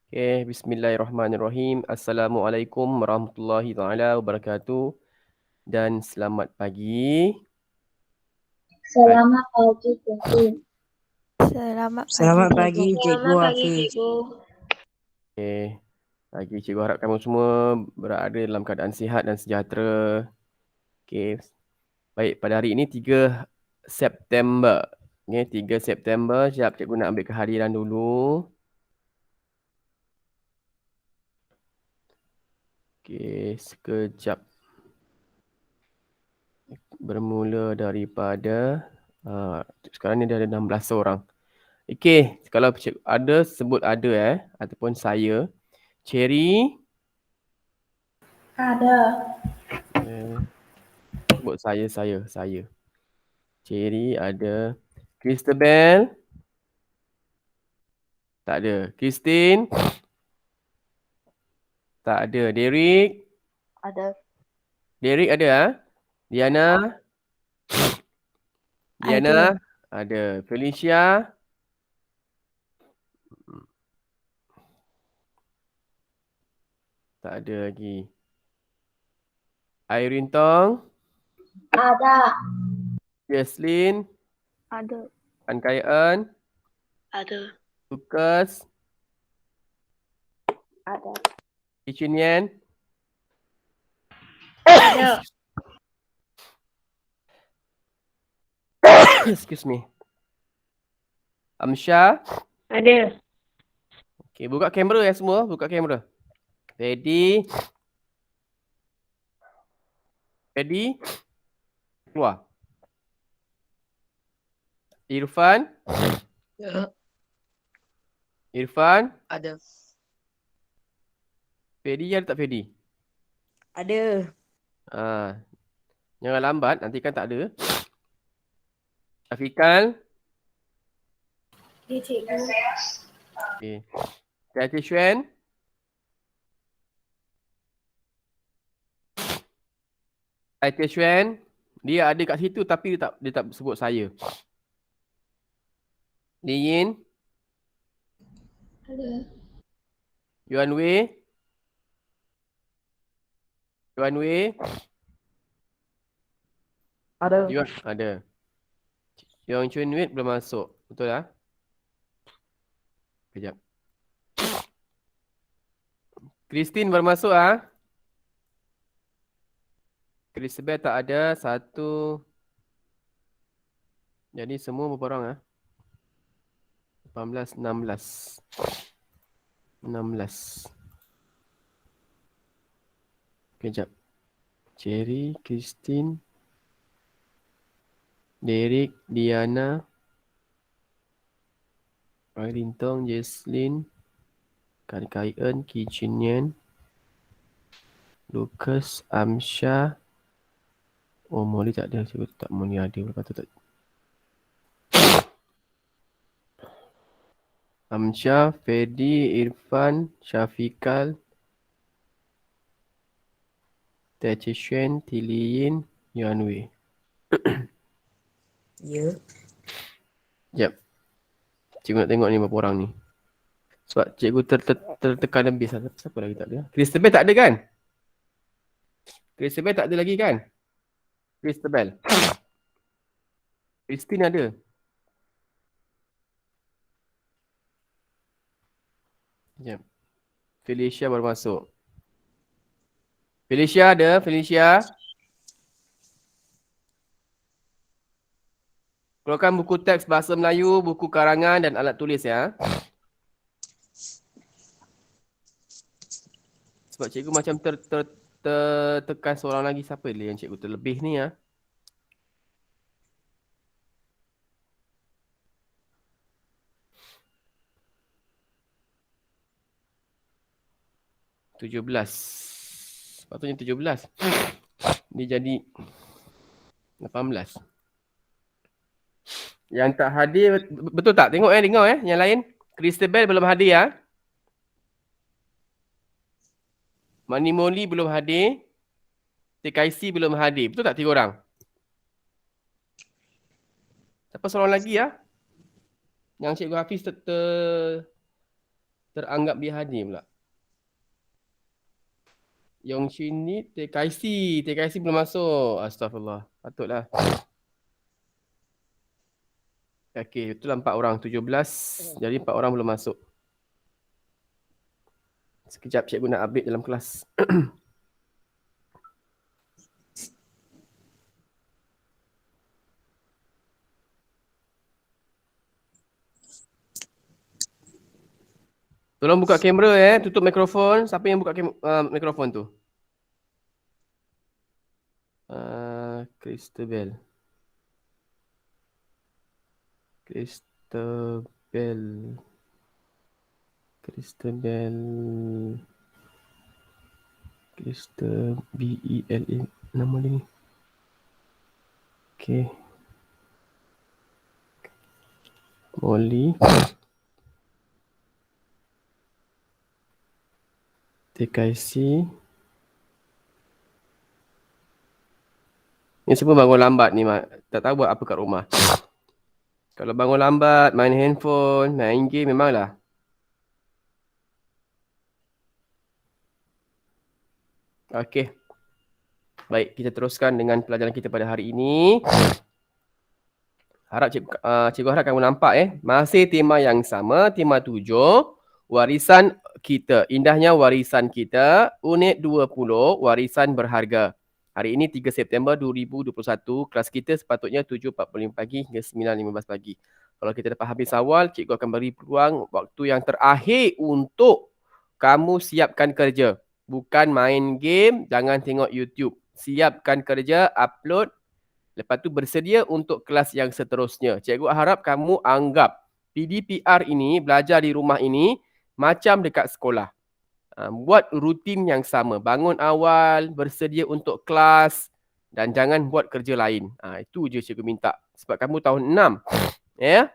Okay, bismillahirrahmanirrahim. Assalamualaikum warahmatullahi taala wabarakatuh dan selamat pagi. Selamat pagi, Kevin. Selamat pagi, Cikgu Selamat pagi, Hafiz. Cikgu. Okay, pagi cikgu harap kamu semua berada dalam keadaan sihat dan sejahtera. Okay, baik pada hari ini 3 September. Okay, 3 September. Sekejap cikgu nak ambil kehadiran dulu. Okay, sekejap. Bermula daripada sekarang ni dah ada 16 orang. Okey, kalau ada sebut ada ataupun saya. Cherry. Ada. Sebut saya. Cherry ada. Christabel. Tak ada. Christine. Tak ada. Derek. Ada. Derek ada ah? Diana. Diana ada. Felicia. Tak ada lagi. Irene Tong. Ada. Jaslyn. Ada. Ankaian. Ada. Lucas. Ada. Kitchen Yan. Ada. Excuse me. Amsha. Ada. Okay, buka kamera ya semua. Buka kamera. Ready. Ready. Keluar. Irfan. Ya. Irfan. Ada. Fedi ada tak Fedi? Ada. Jangan lambat. Nanti kan tak ada. Afikal. Ya, Cikgu. Okay. Tia Xuan. Tia Xuan. Dia ada kat situ tapi dia tak sebut saya. Liyin. Ada. Yuan Wei. Yuan Wei. Ada. Yuan ada. Yong Chun Wei belum masuk. Betul lah? Kejap. Christine baru masuk ah. Christabel tak ada. 1. Jadi semua berapa orang ah? 18, 16. 16. Kejap. Cherry, Christine, Derek, Diana, Irene Tong, Jaslyn, Kaikayan, Kitchen Yan, Lucas, Amsha. Oh, Molly tak ada. Cikgu tak Molly ada. Kata tak. Amsha, Fedi, Irfan, Syafiqal, Tia Xuan, Tiliyin, Yuan Wei. Ya. Sekejap. Cikgu nak tengok ni berapa orang ni. Sebab cikgu tertekan lebih. Siapa lagi tak ada? Christabel tak ada kan? Christabel tak ada lagi kan? Christabel. Christine ada. Sekejap. Felicia baru masuk. Felicia ada? Felicia? Keluarkan buku teks bahasa Melayu, buku karangan dan alat tulis ya. Sebab cikgu macam tertekan seorang lagi. Siapa dia yang cikgu terlebih ni ya? Sepatutnya 17. Dia jadi 18. Yang tak hadir, betul tak? Tengok dengar yang lain. Christabel belum hadir ya. Mani Molly belum hadir. TKIC belum hadir. Betul tak 3 orang? Siapa seorang lagi ya? Yang Cikgu Hafiz Teranggap Bihani pula. Yong Chin ni TKC. TKC belum masuk. Astagfirullah. Patutlah. Okey, itulah 4 orang. 17. Jadi 4 orang belum masuk. Sekejap cikgu nak update dalam kelas. Tolong buka kamera tutup mikrofon. Siapa yang buka mikrofon tu? Christabel. Christabel. Christabel. B-E-L-A. Nama dia ni. Okay. Molly. TKC. Ni semua bangun lambat ni, Mak. Tak tahu buat apa kat rumah. Kalau bangun lambat, main handphone, main game memanglah. Okey. Baik, kita teruskan dengan pelajaran kita pada hari ini. Harap cikgu harap kamu nampak masih tema yang sama, tema 7, warisan kita. Indahnya warisan kita, unit 20, warisan berharga. Hari ini 3 September 2021, kelas kita sepatutnya 7.45 pagi hingga 9.15 pagi. Kalau kita dapat habis awal, cikgu akan beri peluang waktu yang terakhir untuk kamu siapkan kerja. Bukan main game, jangan tengok YouTube. Siapkan kerja, upload. Lepas tu bersedia untuk kelas yang seterusnya. Cikgu harap kamu anggap PDPR ini, belajar di rumah ini, macam dekat sekolah. Buat rutin yang sama. Bangun awal, bersedia untuk kelas dan jangan buat kerja lain. Itu je cikgu minta. Sebab kamu tahun 6. Ya?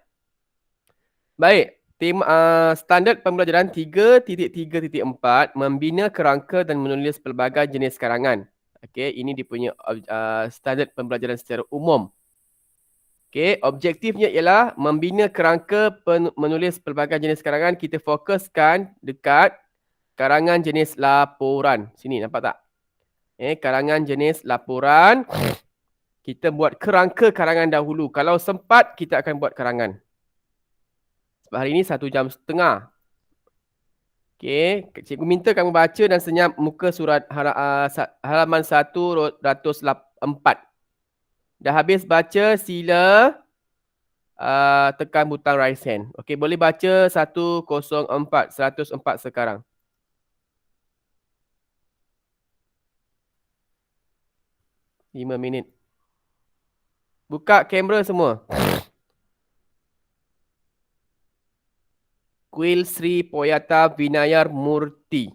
Baik. Tema standard pembelajaran 3.3.4, membina kerangka dan menulis pelbagai jenis karangan. Okey, ini dia punya standard pembelajaran secara umum. Okey, objektifnya ialah membina kerangka menulis pelbagai jenis karangan. Kita fokuskan dekat karangan jenis laporan. Sini nampak tak? Karangan jenis laporan. Kita buat kerangka karangan dahulu. Kalau sempat, kita akan buat karangan. Sebab hari ini 1 jam setengah. Okey, cikgu minta kamu baca dan senyap muka surat halaman 104. Dah habis baca, sila tekan butang raise hand. Okey, boleh baca 104 sekarang. Lima minit. Buka kamera semua. Kuil Sri Poyata Vinayar Murti.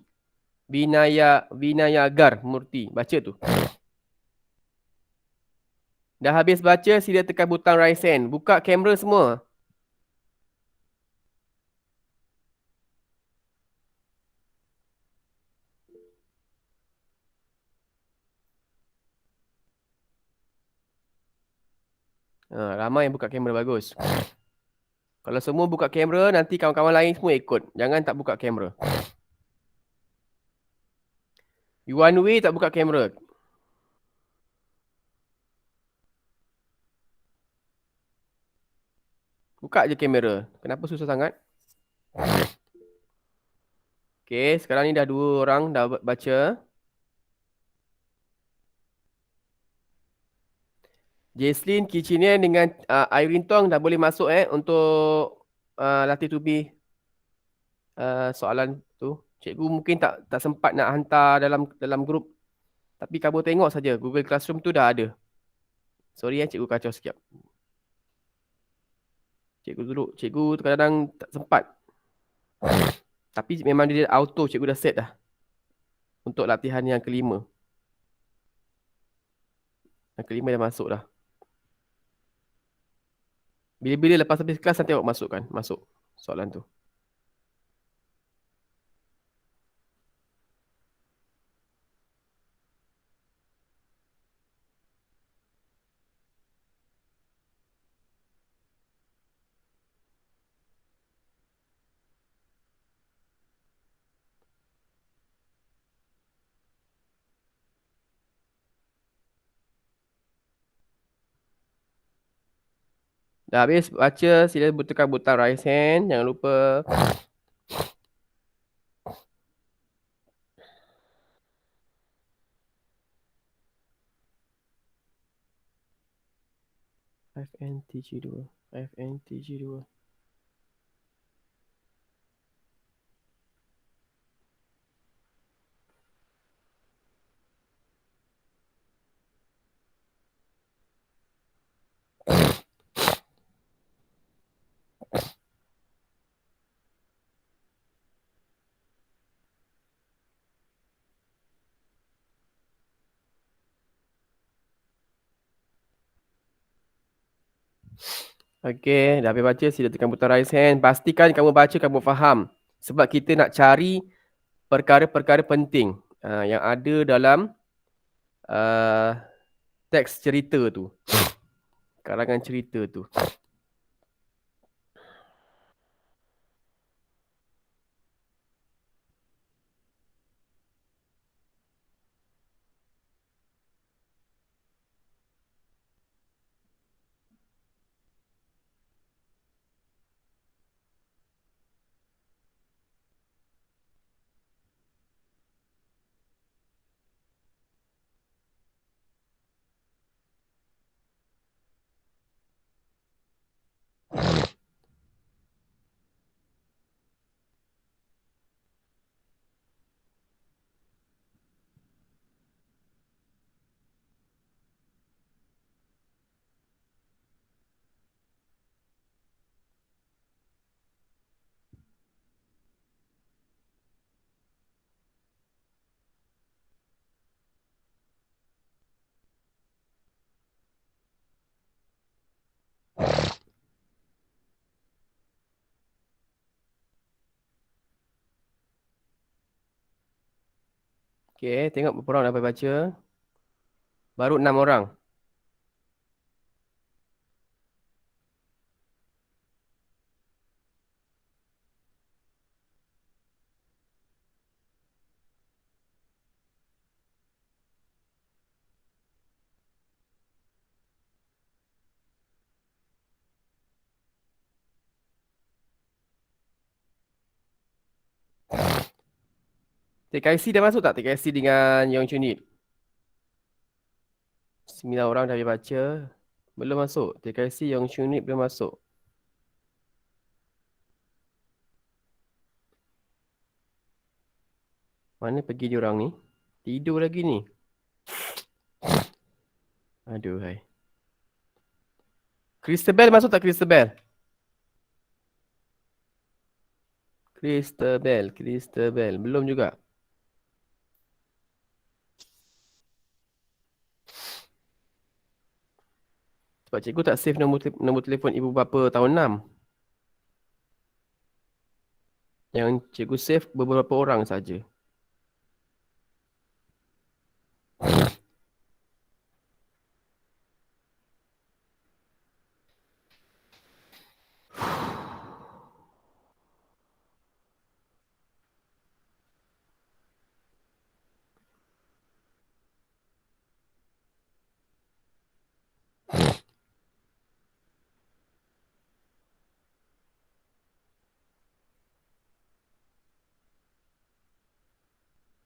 Vinayagar Murti. Baca tu. Dah habis baca, sila tekan butang raise hand. Buka kamera semua. Ramai yang buka kamera, bagus. Kalau semua buka kamera, nanti kawan-kawan lain semua ikut. Jangan tak buka kamera. Yuan Wei tak buka kamera. Buka je kamera. Kenapa susah sangat? Okey, sekarang ni dah 2 orang dah baca. Jesslyn Kicinian dengan Irene Tong dah boleh masuk untuk latih tubi soalan tu. Cikgu mungkin tak sempat nak hantar dalam grup. Tapi kamu tengok saja Google Classroom tu dah ada. Sorry cikgu kacau sikit. Cikgu kadang-kadang tak sempat. Tapi memang dia auto, cikgu dah set dah. Untuk latihan yang kelima. Yang kelima dah masuk dah. Bila-bila lepas habis kelas nanti awak masukkan. Masuk soalan tu. Dah habis baca, sila tekan butang raise hand. Jangan lupa. FNTG2. FNTG2. Okey, dah habis baca, sila tekan butang raise hand. Pastikan kamu baca, kamu faham. Sebab kita nak cari perkara-perkara penting yang ada dalam teks cerita tu. Karangan cerita tu. Okey, tengok berapa orang dah habis baca. Baru 6 orang. TKC dah masuk tak? TKC dengan Yong Chunit. 9 orang dah habis baca. Belum masuk. TKC Yong Chunit belum masuk. Mana pergi diorang ni? Tidur lagi ni. Aduh hai. Christabel masuk tak Christabel? Christabel. Belum juga. Sebab cikgu tak save nombor telefon ibu bapa tahun 6. Yang cikgu save beberapa orang saja.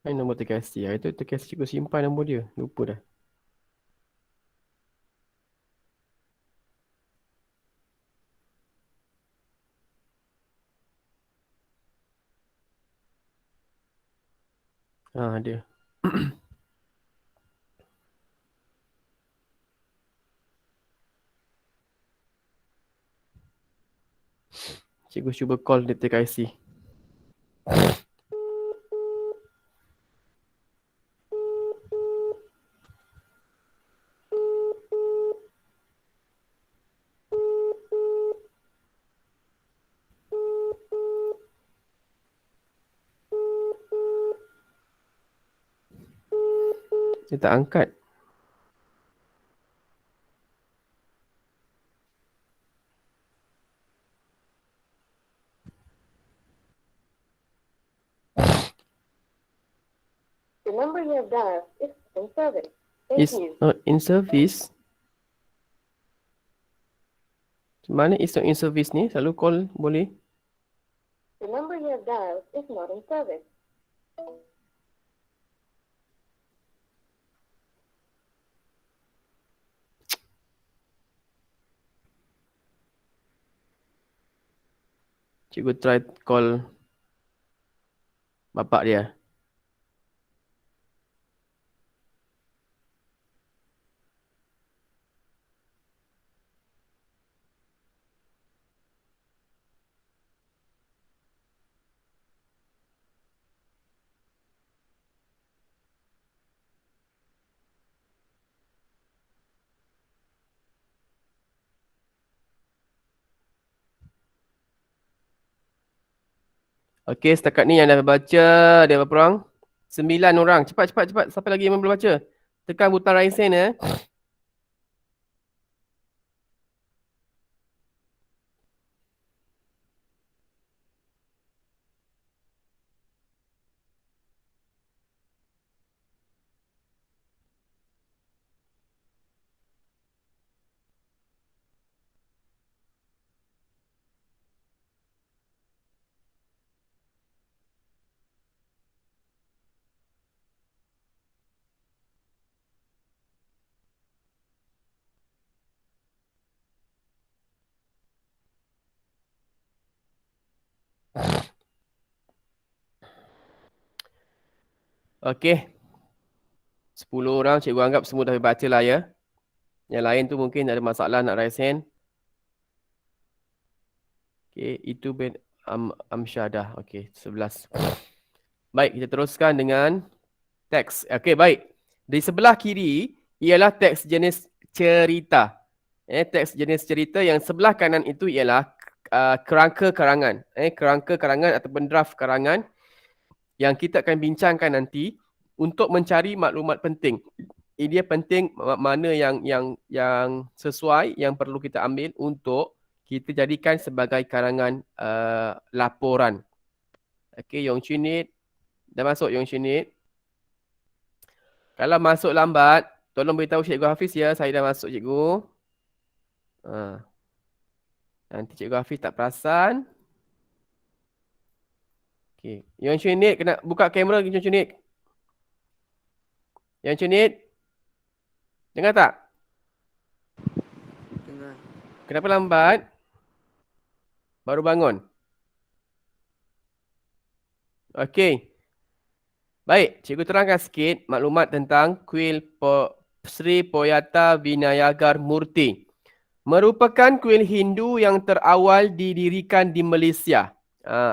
Ini nombor TKC. Itu TKC cikgu simpan nombor dia. Lupa dah. Dia. Cikgu cuba call dia TKC. Dia tak angkat. The number you have dialed is in service. Thank It's you. not in service. Mana is not in service ni? Selalu call boleh. The number you have dialed is not in service. Cikgu try call bapak dia. Okey, setakat ni yang dah baca, ada berapa orang? 9 orang. Cepat. Siapa lagi yang belum baca? Tekan butang raise hand ya. Okey. 10 orang cikgu anggap semua dah baca lah ya. Yang lain tu mungkin ada masalah nak raise hand. Okey, itu Ben Amsyadah. Okey, 11. Baik, kita teruskan dengan teks. Okey, baik. Di sebelah kiri ialah teks jenis cerita. Teks jenis cerita yang sebelah kanan itu ialah kerangka karangan. Kerangka karangan ataupun draft karangan yang kita akan bincangkan nanti untuk mencari maklumat penting. Dia penting mana yang sesuai, yang perlu kita ambil untuk kita jadikan sebagai karangan laporan. Okey, Yong Chunit. Dah masuk Yong Chunit. Kalau masuk lambat, tolong beritahu Cikgu Hafiz ya, saya dah masuk cikgu. Nanti Cikgu Hafiz tak perasan. Okey, Yong Chunit kena buka kamera Yong Chunit. Yang Cunit, dengar tak? Dengar. Kenapa lambat? Baru bangun. Okey. Baik, cikgu terangkan sikit maklumat tentang kuil Sri Poyata Vinayagar Murti. Merupakan kuil Hindu yang terawal didirikan di Malaysia.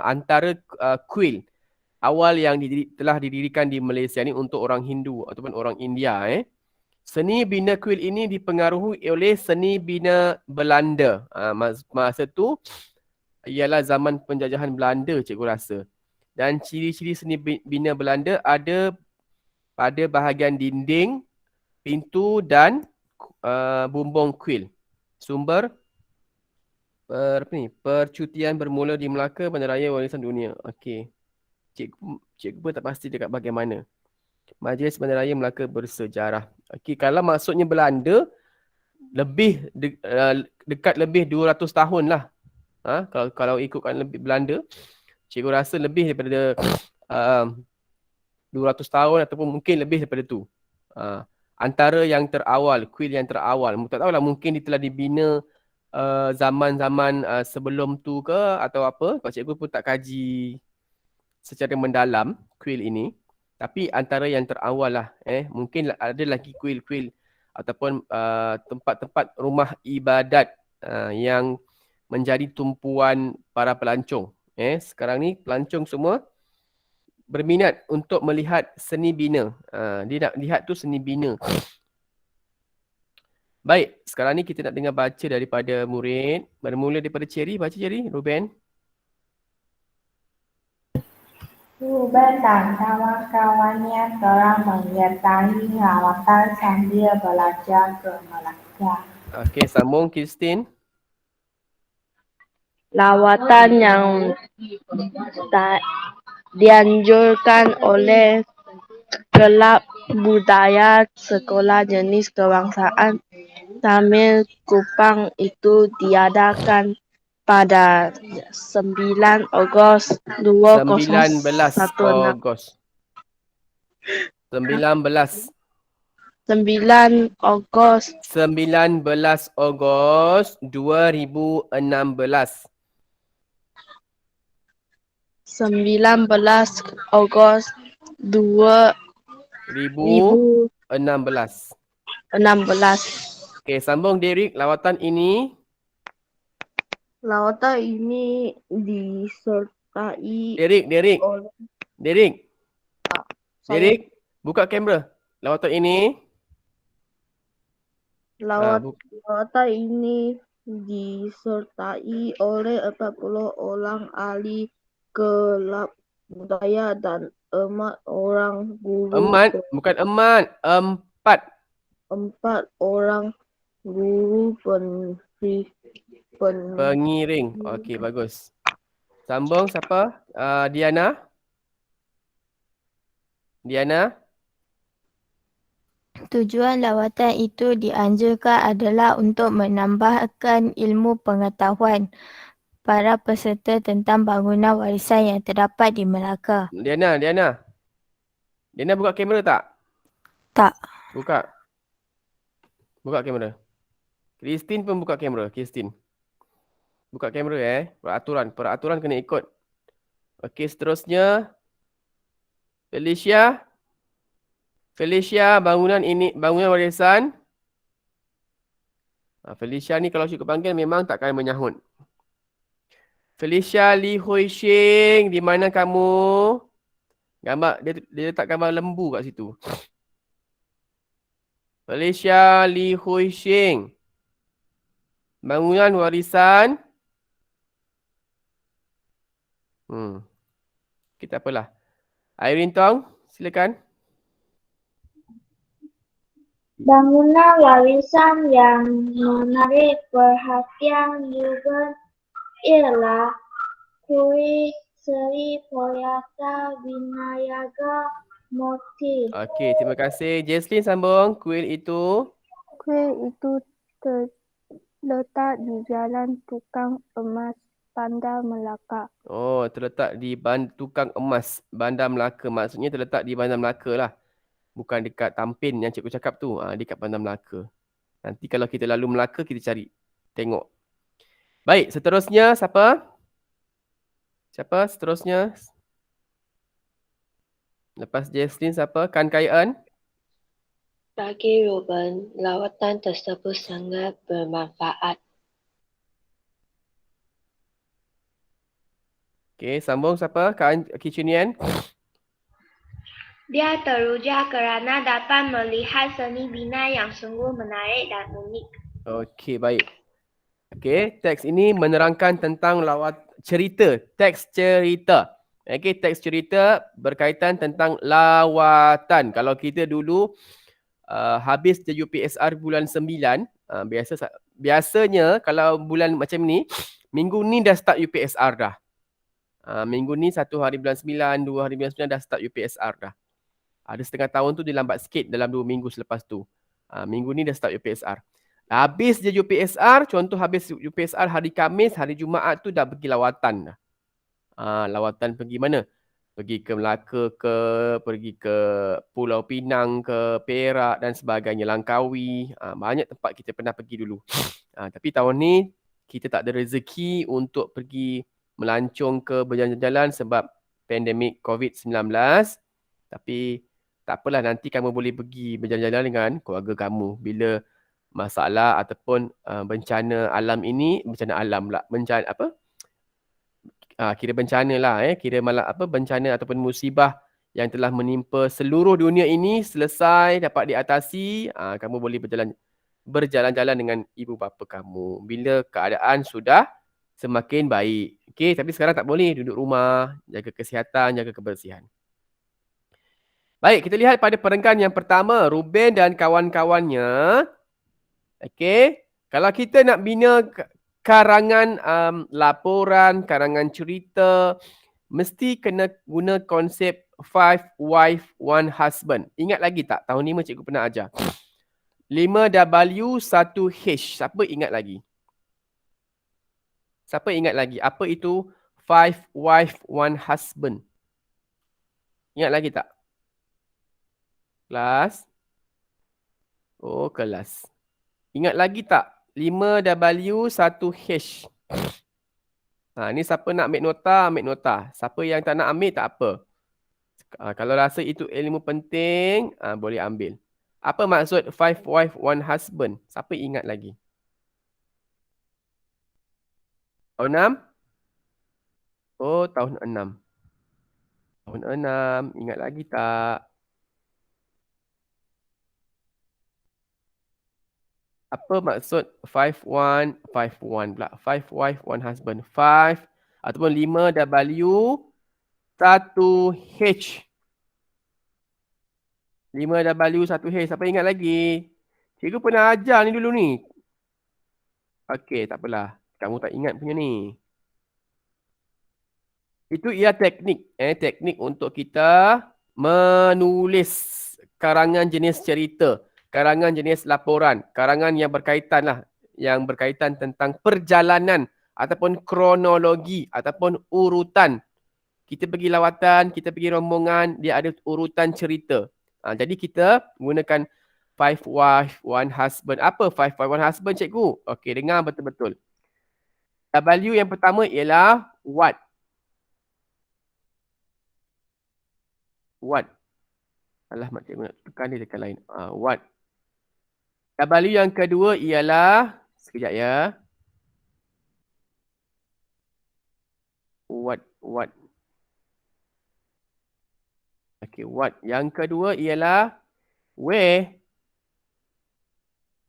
Antara kuil awal yang telah didirikan di Malaysia ni untuk orang Hindu ataupun orang India. Seni bina kuil ini dipengaruhi oleh seni bina Belanda. Masa tu ialah zaman penjajahan Belanda cikgu rasa. Dan ciri-ciri seni bina Belanda ada pada bahagian dinding, pintu dan bumbung kuil. Sumber percutian bermula di Melaka, Bandaraya Warisan Dunia. Okey. Cikgu pun tak pasti dekat bahagian mana. Majlis Bandaraya Melaka bersejarah. Okey, kalau maksudnya Belanda, lebih dekat lebih 200 tahun lah. Kalau ikutkan lebih Belanda, cikgu rasa lebih daripada 200 tahun ataupun mungkin lebih daripada tu. Antara yang terawal, kuil yang terawal. Tak tahulah mungkin dia telah dibina zaman-zaman sebelum tu ke atau apa. Kalau cikgu pun tak kaji secara mendalam kuil ini, tapi antara yang terawal lah. Mungkin ada lagi kuil-kuil ataupun tempat-tempat rumah ibadat yang menjadi tumpuan para pelancong. Sekarang ni pelancong semua berminat untuk melihat seni bina. Dia nak lihat tu seni bina. Baik, sekarang ni kita nak dengar baca daripada murid. Bermula daripada Cherry. Baca Cherry, Ruben. Ruben dan kawan-kawannya telah menyertai lawatan sambil belajar ke Melaka. Okey, sambung Christine. Lawatan yang dianjurkan oleh Kelab Budaya Sekolah Jenis Kebangsaan Tamil Kupang itu diadakan pada 9 Ogos 19 2016. Ogos. 19 9 Ogos 19 Ogos 2016. 19 Ogos 2016. 2016. Okey, sambung Derek. Lawatan ini Lawatan ini disertai Derek. oleh Derek, buka kamera. Lawatan ini lawatan ini disertai oleh 40 orang ahli kelab budaya dan 4 orang guru. bukan emat, 4. 4 orang guru Pengiring. Okey, bagus. Sambung siapa? Diana. Tujuan lawatan itu dianjurkan adalah untuk menambahkan ilmu pengetahuan para peserta tentang bangunan warisan yang terdapat di Melaka. Diana buka kamera tak? Tak. Buka kamera. Christine pun buka kamera. Buka kamera Peraturan kena ikut. Okey, seterusnya Felicia, bangunan warisan. Felicia ni kalau cikgu panggil memang takkan menyahut. Felicia Li Hui Shing, di mana kamu? Gambar dia letak gambar lembu kat situ. Felicia Li Hui Shing. Bangunan warisan. Kita apalah. Irene Tong, silakan. Bangunan warisan yang menarik perhatian juga ialah kuil Sri Poyata Vinayaga Murti. Okey, terima kasih. Jesslyn sambung. Kuil itu Terletak di Jalan Tukang Emas, Bandar Melaka. Oh, terletak di Tukang Emas, Bandar Melaka. Maksudnya terletak di Bandar Melaka lah. Bukan dekat Tampin yang cikgu cakap tu. Dekat Bandar Melaka. Nanti kalau kita lalu Melaka, kita cari. Tengok. Baik, seterusnya siapa? Seterusnya? Lepas Jesslyn siapa? Kan Kaian? Bagi Ruben, lawatan tersebut sangat bermanfaat. Okey, sambung siapa? Kak Kicunian? Dia teruja kerana dapat melihat seni bina yang sungguh menarik dan unik. Okey, baik. Okey, teks ini menerangkan tentang cerita. Teks cerita. Okey, teks cerita berkaitan tentang lawatan. Kalau kita dulu habis je UPSR bulan 9, biasanya kalau bulan macam ni, minggu ni dah start UPSR dah. Minggu ni 1 hari bulan 9, 2 hari bulan 9 dah start UPSR dah. Ada setengah tahun tu dia lambat sikit dalam 2 minggu selepas tu. Minggu ni dah start UPSR. Habis je UPSR, contoh habis UPSR hari Khamis, hari Jumaat tu dah pergi lawatan dah. Lawatan pergi mana? Pergi ke Melaka ke, pergi ke Pulau Pinang ke, Perak dan sebagainya, Langkawi. Banyak tempat kita pernah pergi dulu. Tapi tahun ni kita tak ada rezeki untuk pergi melancong ke berjalan-jalan sebab pandemik COVID-19. Tapi tak apalah, nanti kamu boleh pergi berjalan-jalan dengan keluarga kamu bila masalah ataupun bencana alam ini, kira bencana lah, bencana ataupun musibah yang telah menimpa seluruh dunia ini selesai, dapat diatasi, kamu boleh berjalan-jalan dengan ibu bapa kamu bila keadaan sudah semakin baik. Okey, tapi sekarang tak boleh, duduk rumah, jaga kesihatan, jaga kebersihan. Baik, kita lihat pada perenggan yang pertama, Ruben dan kawan-kawannya. Okey, kalau kita nak bina karangan laporan, karangan cerita, mesti kena guna konsep 5 wife, 1 husband. Ingat lagi tak? Tahun 5 cikgu pernah ajar. 5W1H. Siapa ingat lagi? Siapa ingat lagi? Apa itu 5 wife, 1 husband? Ingat lagi tak? Kelas? Oh, kelas. Ingat lagi tak? 5W1H. Ni siapa nak ambil nota, ambil nota. Siapa yang tak nak ambil, tak apa. Kalau rasa itu ilmu penting, boleh ambil. Apa maksud 5 wife, 1 husband? Siapa ingat lagi? Tahun 6? Oh, tahun 6. Tahun 6. Ingat lagi tak? Apa maksud 5-1, 5-1 pula? 5 wife, 1 husband. 5 ataupun 5W1H. 5W1H. Siapa ingat lagi? Cikgu pernah ajar ni dulu ni. Okey, tak apalah. Kamu tak ingat punya ni. Itu ia teknik. Teknik untuk kita menulis karangan jenis cerita. Karangan jenis laporan. Karangan yang berkaitan lah. Yang berkaitan tentang perjalanan. Ataupun kronologi. Ataupun urutan. Kita pergi lawatan, kita pergi rombongan. Dia ada urutan cerita. Jadi kita gunakan 5 wife, 1 husband. Apa 5 wife, 1 husband, cikgu? Okey, dengar betul-betul. W yang pertama ialah what. What. Alah, mak cikgu nak tekan dia tekan lain. What. W yang kedua ialah, sekejap ya. What. Okey, what. Yang kedua ialah where.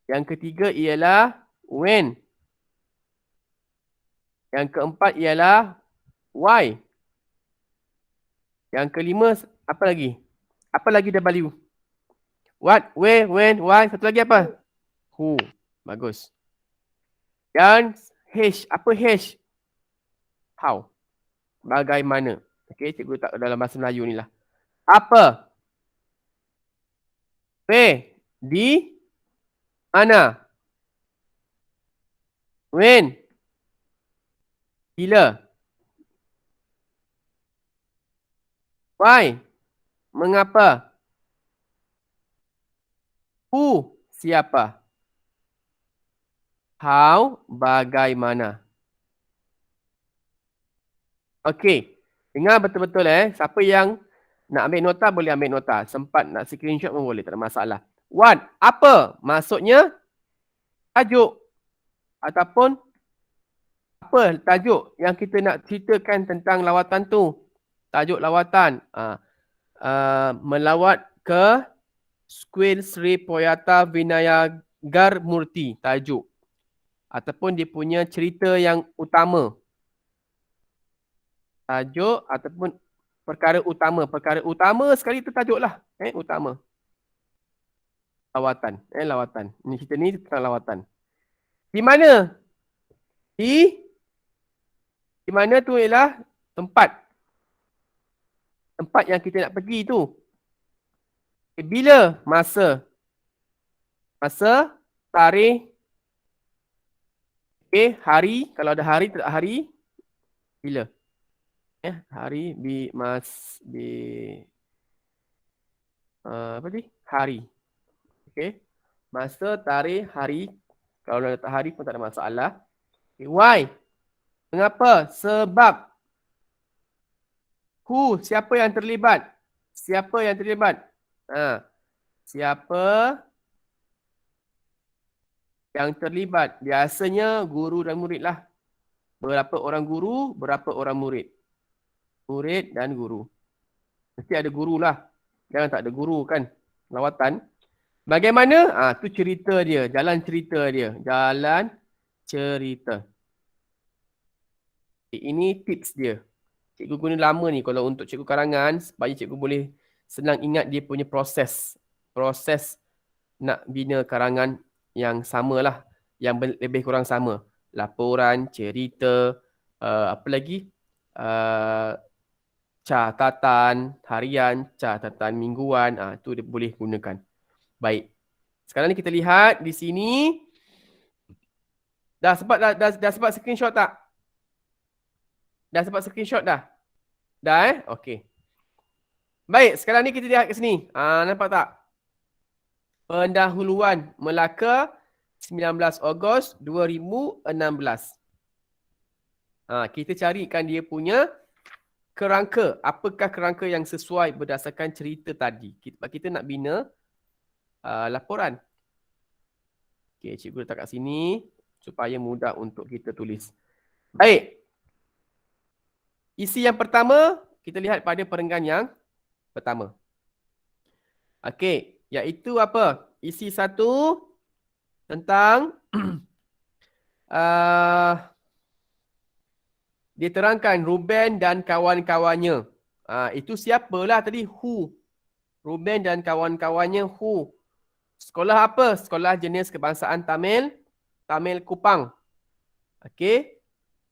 Yang ketiga ialah when. Yang keempat ialah why. Yang kelima apa lagi? Apa lagi W? What, where, when, why. Satu lagi apa? Who. Bagus. Dan H. Apa H? How. Bagaimana. Okey, cikgu tak dalam bahasa Melayu ni lah. Apa? Where? Di mana? When? Bila? Why? Mengapa? Who? Siapa? How? Bagaimana? Okey. Dengar betul-betul Siapa yang nak ambil nota boleh ambil nota. Sempat nak screenshot pun boleh. Tak ada masalah. What? Apa? Maksudnya tajuk. Ataupun apa tajuk yang kita nak ceritakan tentang lawatan tu. Tajuk lawatan. Melawat ke Skuil Sri Poyata Vinayagar Murti. Tajuk. Ataupun dia punya cerita yang utama. Tajuk ataupun perkara utama. Perkara utama sekali itu tajuk lah. Utama. Lawatan. Lawatan. Ini cerita ni tentang lawatan. Di mana? Di mana tu ialah tempat. Tempat yang kita nak pergi tu. Bila? Masa. Masa, tarikh. Hari. Kalau ada hari, tak hari. Bila? Hari, apa ni? Hari. Okey. Masa, tarikh, hari. Kalau ada hari pun tak ada masalah. Why? Mengapa? Sebab. Who? Siapa yang terlibat? Siapa yang terlibat? Siapa yang terlibat? Biasanya guru dan murid lah. Berapa orang guru, berapa orang murid. Murid dan guru. Mesti ada guru lah. Jangan tak ada guru kan. Lawatan. Bagaimana? Tu cerita dia. Jalan cerita dia. Jalan cerita. Ini tips dia. Cikgu guna lama ni kalau untuk cikgu karangan. Supaya cikgu boleh senang ingat dia punya proses. Proses nak bina karangan yang samalah. Yang lebih kurang sama. Laporan, cerita, apa lagi? Catatan harian, catatan mingguan, tu dia boleh gunakan. Baik. Sekarang ni kita lihat di sini. Dah sempat screenshot tak? Dah sempat screenshot dah? Dah Okey. Baik, sekarang ni kita lihat ke sini. Nampak tak? Pendahuluan Melaka 19 Ogos 2016. Kita carikan dia punya kerangka. Apakah kerangka yang sesuai berdasarkan cerita tadi? Kita nak bina laporan. Okey, cikgu letak kat sini supaya mudah untuk kita tulis. Baik. Isi yang pertama, kita lihat pada perenggan yang pertama. Okey, iaitu apa? Isi 1 tentang dia terangkan Ruben dan kawan-kawannya. Itu siapalah tadi? Who. Ruben dan kawan-kawannya who. Sekolah apa? Sekolah jenis kebangsaan Tamil Kupang. Okey.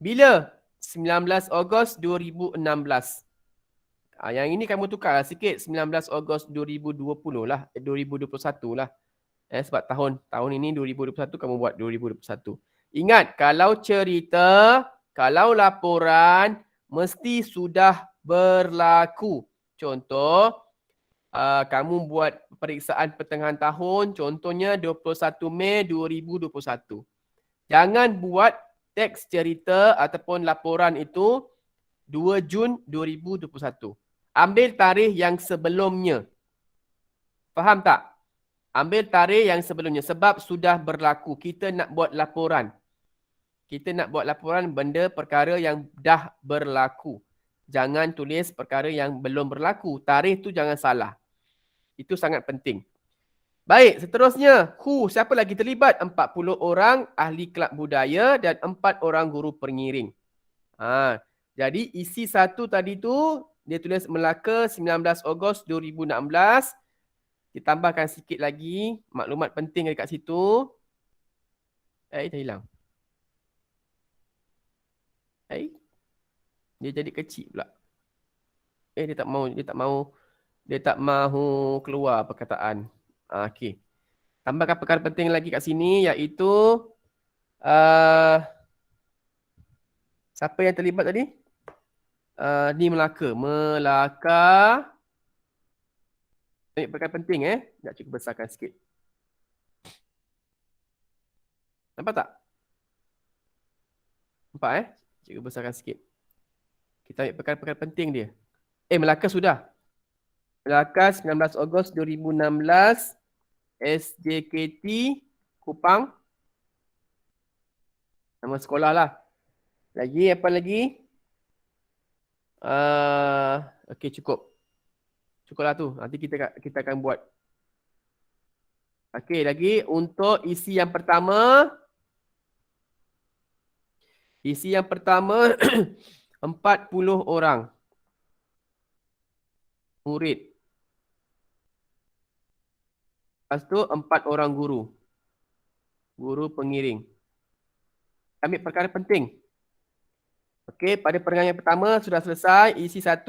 Bila? 19 Ogos 2016. Yang ini kamu tukar sikit. 19 Ogos 2020 lah. 2021 lah. Sebab tahun ini 2021, kamu buat 2021. Ingat, kalau cerita, kalau laporan, mesti sudah berlaku. Contoh, kamu buat periksaan pertengahan tahun, contohnya 21 Mei 2021. Jangan buat teks cerita ataupun laporan itu 2 Jun 2021. Ambil tarikh yang sebelumnya. Faham tak? Ambil tarikh yang sebelumnya sebab sudah berlaku. Kita nak buat laporan. Kita nak buat laporan benda perkara yang dah berlaku. Jangan tulis perkara yang belum berlaku. Tarikh tu jangan salah. Itu sangat penting. Baik, seterusnya. Who, siapa lagi terlibat? 40 orang ahli kelab budaya dan 4 orang guru pengiring. Jadi isi 1 tadi tu, dia tulis Melaka 19 Ogos 2016. Ditambahkan sikit lagi maklumat penting dekat situ. Dah hilang. Dia jadi kecil pula. Dia tak mahu keluar perkataan. Okey. Tambahkan perkara penting lagi kat sini iaitu siapa yang terlibat tadi? Ni Melaka. Perkara penting nak cikgu besarkan sikit. Nampak tak? Nampak Cikgu besarkan sikit. Kita ambil perkara-perkara penting dia. Melaka sudah. Melaka 19 Ogos 2016. SJKT Kupang. Nama sekolah lah. Lagi apa lagi? Okey, cukup. Cukuplah tu. Nanti kita akan buat. Okey, lagi untuk isi yang pertama. Isi yang pertama 40 orang murid. Lepas tu 4 orang guru. Guru pengiring. Ambil perkara penting. Okey, pada perenggan yang pertama sudah selesai. Isi 1.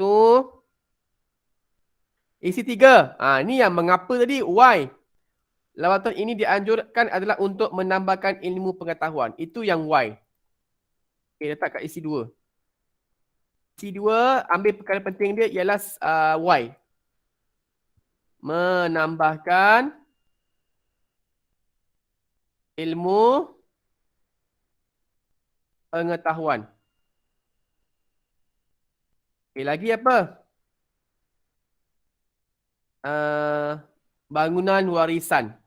Isi 3. Ni yang mengapa tadi. Why? Lawatan ini dianjurkan adalah untuk menambahkan ilmu pengetahuan. Itu yang why. Okey, letak kat isi 2. Isi 2, ambil perkara penting dia ialah why. Menambahkan ilmu pengetahuan. Okey, lagi apa? Bangunan warisan.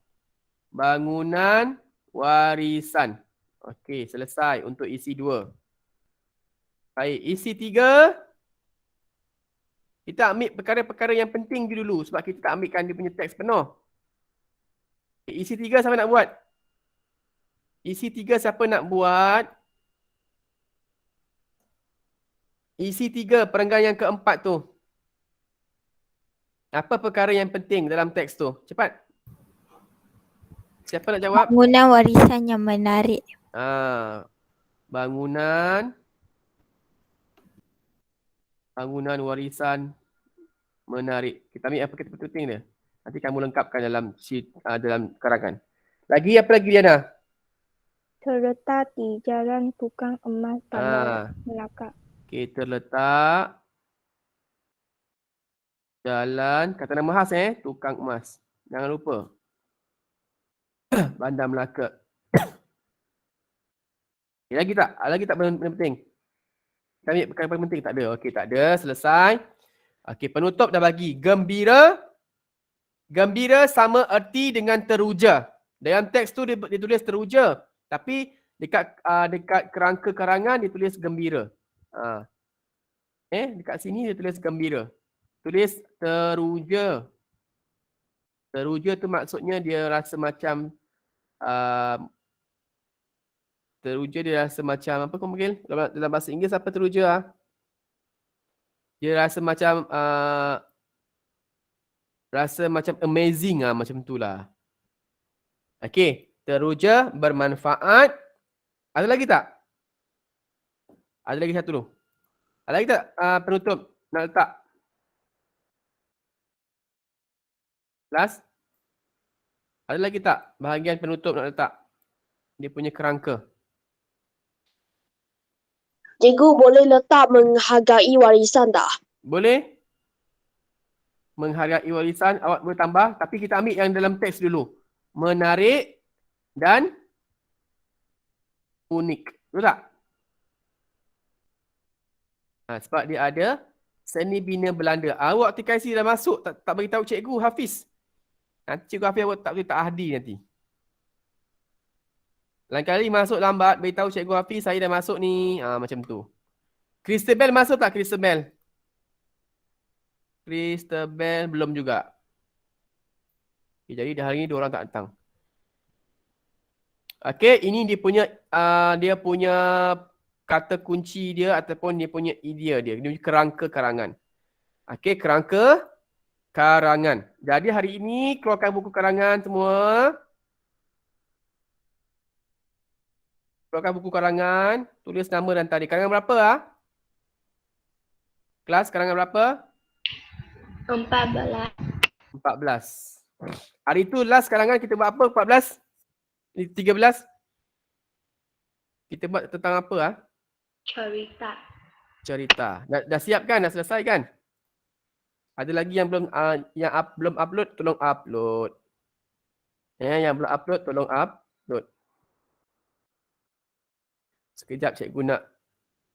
Bangunan warisan. Okey, selesai untuk isi 2. Baik, isi 3. Kita ambil perkara-perkara yang penting dulu sebab kita tak ambilkan dia punya teks penuh. Isi 3 siapa nak buat? Isi 3 siapa nak buat? Isi 3 perenggan yang keempat tu. Apa perkara yang penting dalam teks tu? Cepat. Siapa nak jawab? Bangunan warisan yang menarik. Bangunan warisan menarik. Kita ambil apa kata penting dia? Nanti kamu lengkapkan dalam karangan. Lagi apa lagi Diana? Terletak di Jalan Tukang Emas Bandar Melaka. Okey, terletak jalan, kata nama khas Tukang Emas. Jangan lupa. Bandar Melaka. Okay, lagi tak? Lagi tak benda penting? Kami perkara paling penting tak ada. Okey, tak ada. Selesai. Okey, penutup dah bagi. Gembira. Gembira sama erti dengan teruja. Dalam teks tu dia tulis teruja. Tapi dekat kerangka karangan dia tulis gembira. Dekat sini dia tulis gembira. Tulis teruja. Teruja tu maksudnya dia rasa macam teruja dia rasa macam apa kau panggil? Dalam bahasa Inggeris apa teruja? Dia rasa macam amazing macam itulah. Okey, teruja bermanfaat. Ada lagi tak? Ada lagi satu tu. Ada lagi tak penutup nak letak? Last? Ada lagi tak bahagian penutup nak letak? Dia punya kerangka. Cikgu boleh letak menghargai warisan tak? Boleh? Menghargai warisan, awak boleh tambah. Tapi kita ambil yang dalam teks dulu. Menarik dan unik. Betul tak? Sebab dia ada seni bina Belanda. Awak TKC dah masuk, tak beritahu cikgu Hafiz. Nanti cikgu Hafiz awak tak boleh tak ahdi nanti. Lain kali masuk lambat, beritahu cikgu Hafiz saya dah masuk ni. Macam tu. Christabel masuk tak Christabel? Christabel belum juga. Okay, jadi dah hari ni 2 orang tak datang. Okey, ini dia punya kata kunci dia ataupun dia punya idea dia. Dia punya kerangka karangan. Okey, kerangka karangan. Jadi hari ini keluarkan buku karangan semua. Keluarkan buku karangan, tulis nama dan tarikh. Karangan berapa Kelas karangan berapa? 14. 14. Hari tu last karangan kita buat apa? 14? 13? Kita buat tentang apa Cerita. Cerita. Dah siap kan? Dah selesai kan? Ada lagi yang belum belum upload, tolong upload. Yang belum upload, tolong upload. Sekejap cikgu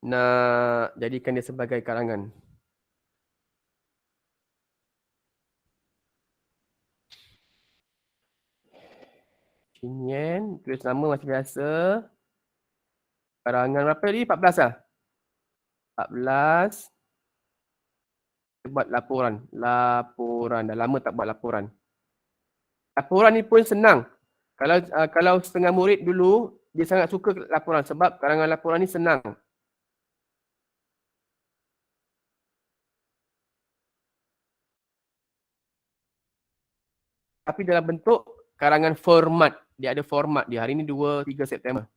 nak jadikan dia sebagai karangan. Chinyen, tulis nama macam biasa. Karangan berapa tadi? 14 14. Kita buat laporan. Dah lama tak buat laporan. Laporan ni pun senang. Kalau setengah murid dulu, dia sangat suka laporan sebab karangan laporan ni senang. Tapi dalam bentuk karangan format. Dia ada format dia. Hari ni 2-3 September.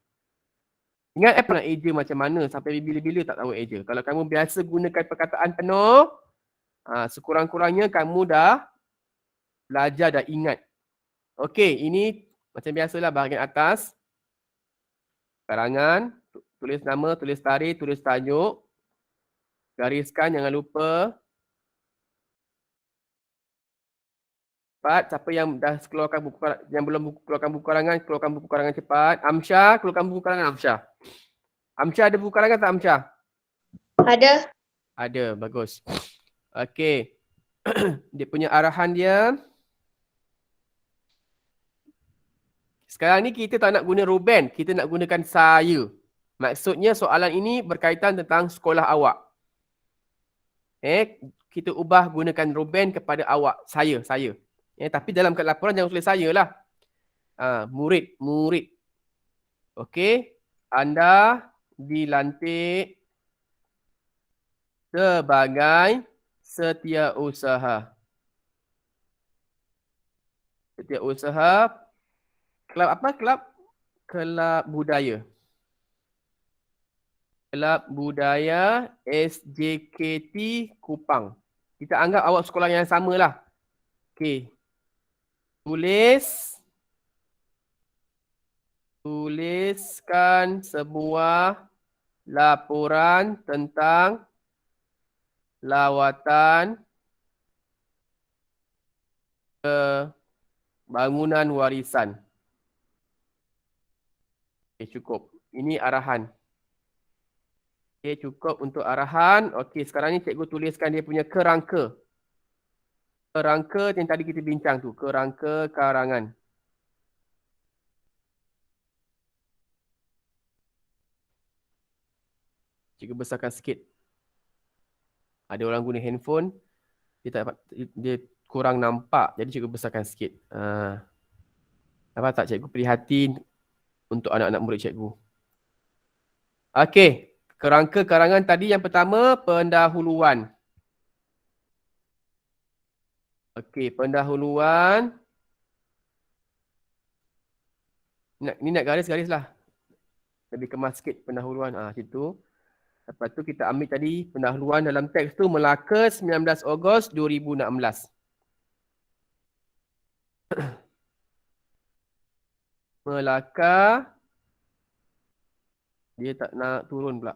Ingat pernah eja macam mana sampai bila-bila tak tahu eja. Kalau kamu biasa gunakan perkataan penuh, sekurang-kurangnya kamu dah belajar, dah ingat. Okey, ini macam biasalah bahagian atas. Karangan, tulis nama, tulis tarikh, tulis tajuk. Gariskan, jangan lupa. Cepat, siapa yang dah keluarkan buku karangan, yang belum keluarkan buku karangan cepat. Amsyah, keluarkan buku karangan Amsyah. Amsyah ada buku karangan tak Amsyah? Ada. Ada, bagus. Okey. Dia punya arahan dia. Sekarang ni kita tak nak guna Ruben, kita nak gunakan saya. Maksudnya soalan ini berkaitan tentang sekolah awak. Kita ubah gunakan Ruben kepada awak, saya. Tapi dalam laporan jangan tulis saya lah. Murid. Okey. Anda dilantik sebagai setiausaha. Setiausaha. Kelab apa? Kelab budaya. Kelab budaya SJKT Kupang. Kita anggap awak sekolah yang sama lah. Okey. Tuliskan sebuah laporan tentang lawatan ke bangunan warisan. Okey, cukup. Ini arahan. Okey, cukup untuk arahan. Okey, sekarang ni cikgu tuliskan dia punya kerangka. Kerangka yang tadi kita bincang tu. Kerangka karangan. Cikgu besarkan sikit. Ada orang guna handphone, dia kurang nampak. Jadi cikgu besarkan sikit. Nampak tak, cikgu prihatin untuk anak-anak murid cikgu. Okey, kerangka karangan tadi yang pertama pendahuluan. Okey, pendahuluan. Ni nak garis-garis lah. Lebih kemas sikit pendahuluan. Situ. Lepas tu kita ambil tadi pendahuluan dalam teks tu Melaka 19 Ogos 2016. Melaka. Dia tak nak turun pula.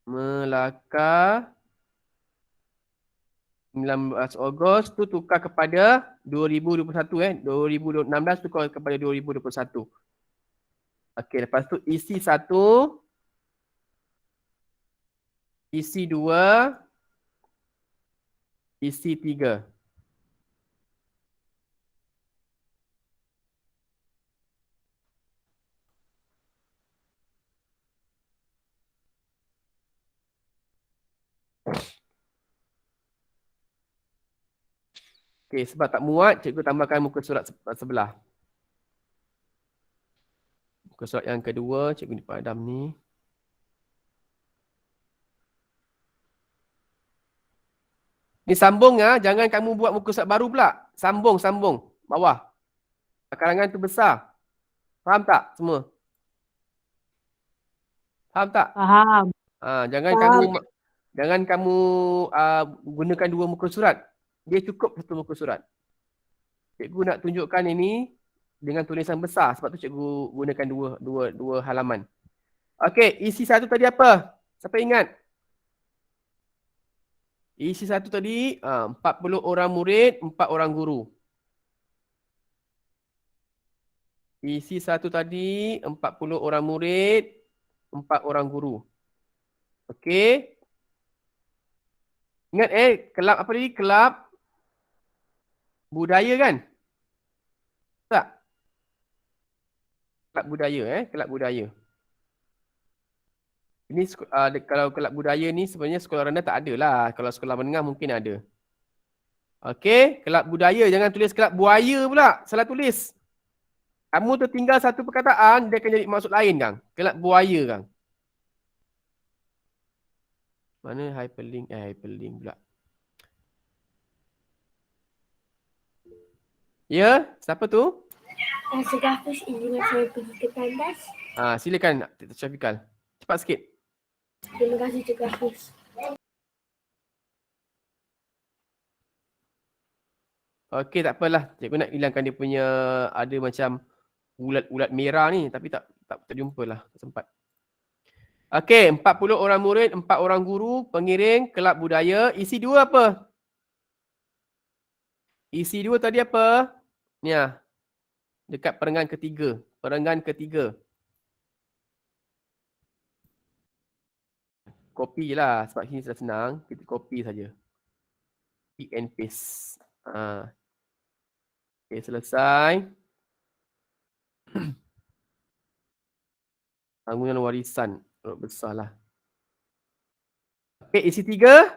Melaka 19 Ogos tu tukar kepada 2021 2016 tukar kepada 2021. Okey, lepas tu isi 1, isi 2, isi 3. Okey, sebab tak muat, cikgu tambahkan muka surat sebelah. Muka surat yang kedua, cikgu padam ni. Ni sambung ya, jangan kamu buat muka surat baru pula. Sambung bawah. Karangan tu besar. Faham tak semua? Faham tak? Faham. Jangan kamu gunakan dua muka surat. Dia cukup satu muka surat. Cikgu nak tunjukkan ini dengan tulisan besar, sebab tu cikgu gunakan dua halaman. Okey, isi 1 tadi apa? Siapa ingat? Isi 1 tadi 40 orang murid, 4 orang guru. Isi 1 tadi 40 orang murid, 4 orang guru. Okey. Ingat kelab apa tadi? Kelab budaya kan? Tak? Kelab budaya kelab budaya. Ini kalau kelab budaya ni sebenarnya sekolah rendah tak ada lah. Kalau sekolah menengah mungkin ada. Okey, kelab budaya, jangan tulis kelab buaya pula. Salah tulis. Kamu tertinggal satu perkataan, dia akan jadi maksud lain kan. Kelab buaya kan. Mana hyperlink? Hyperlink pula. Ya, siapa tu? Setelah tu izinkan saya pergi ke tandas. Silakan Syafiqal. Cepat sikit. Terima kasih Cikgu Hafiz. Okey, tak apalah. Cikgu nak hilangkan dia punya ada macam ulat-ulat merah ni, tapi tak jumpa lah, tak sempat. Okey, 40 orang murid, 4 orang guru, pengiring, kelab budaya. Isi 2 apa? Isi 2 tadi apa? Ni dekat perenggan ketiga. Perenggan ketiga. Copy je lah, sebab sini sudah senang. Kita copy saja. Pick and paste. Okay, selesai. Bangunan warisan. Besar lah. Okay, isi 3.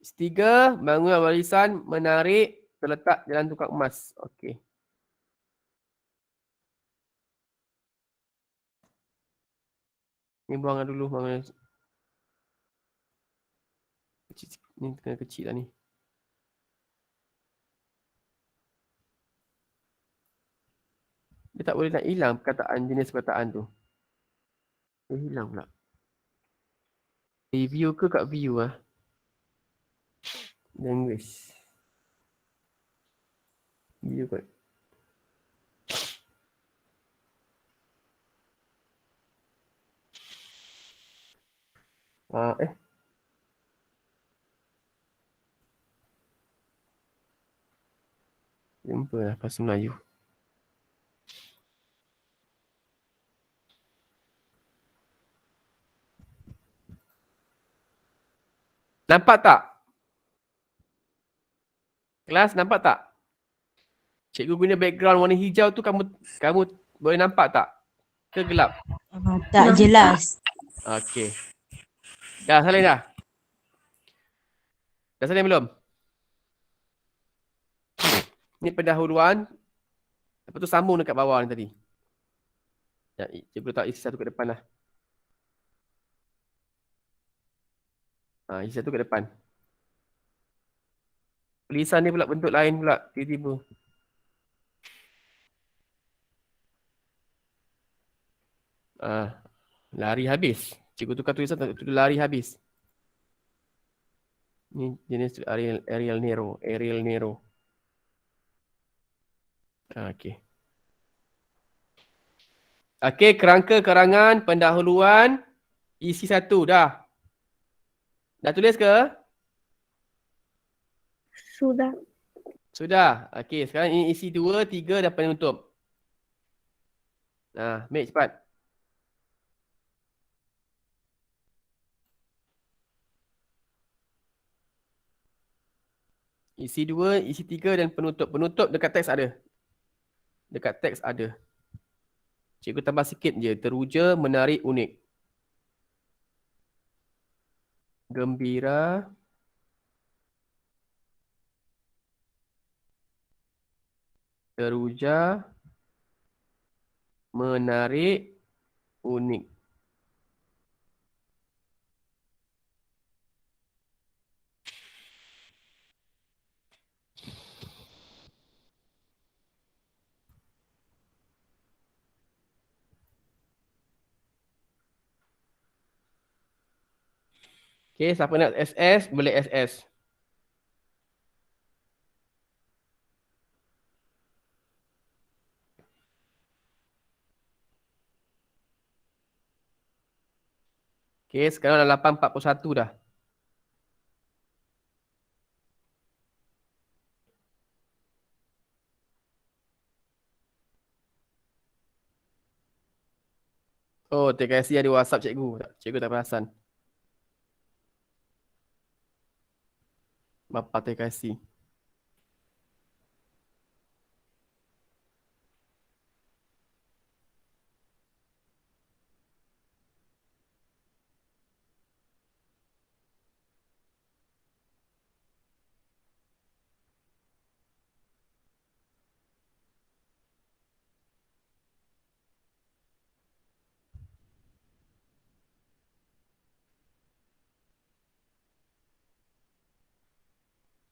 Isi 3, bangunan warisan menarik terletak jalan tukang emas. Okay. Ni buang dulu bangunan. Ni kena kecil lah ni. Dia tak boleh nak hilang perkataan, jenis perkataan tu. Dia hilang pula. Review ke kat view Language. Video kot. Jumpa lah bahasa Melayu. Nampak tak? Kelas nampak tak? Cikgu guna background warna hijau tu kamu boleh nampak tak? Ke gelap? Tak jelas. Okey. Dah salin dah? Dah salin belum? Ni pendahuluan. Lepas tu sambung dekat bawah ni tadi. Ya, cikgu letak isi satu kat depan lah. Isi satu kat depan. Tulisan ni pula bentuk lain pula tiba-tiba. Lari habis. Cikgu tukar tulisan lari habis. Ni jenis Arial Nero. Okey. Okey, kerangka karangan pendahuluan isi satu dah. Dah tulis ke? Sudah. Sudah. Okey, sekarang ini isi 2, 3 dan penutup. Mek cepat. Isi 2, isi 3 dan penutup. Penutup dekat teks ada. Dekat teks ada. Cikgu tambah sikit je. Teruja, menarik, unik. Gembira. Teruja. Menarik, unik. Okey, siapa nak SS, boleh SS. Okey, sekarang dah 8.41 dah. Oh, terima kasih ada WhatsApp cikgu. Cikgu tak perasan. Bapa terima kasih.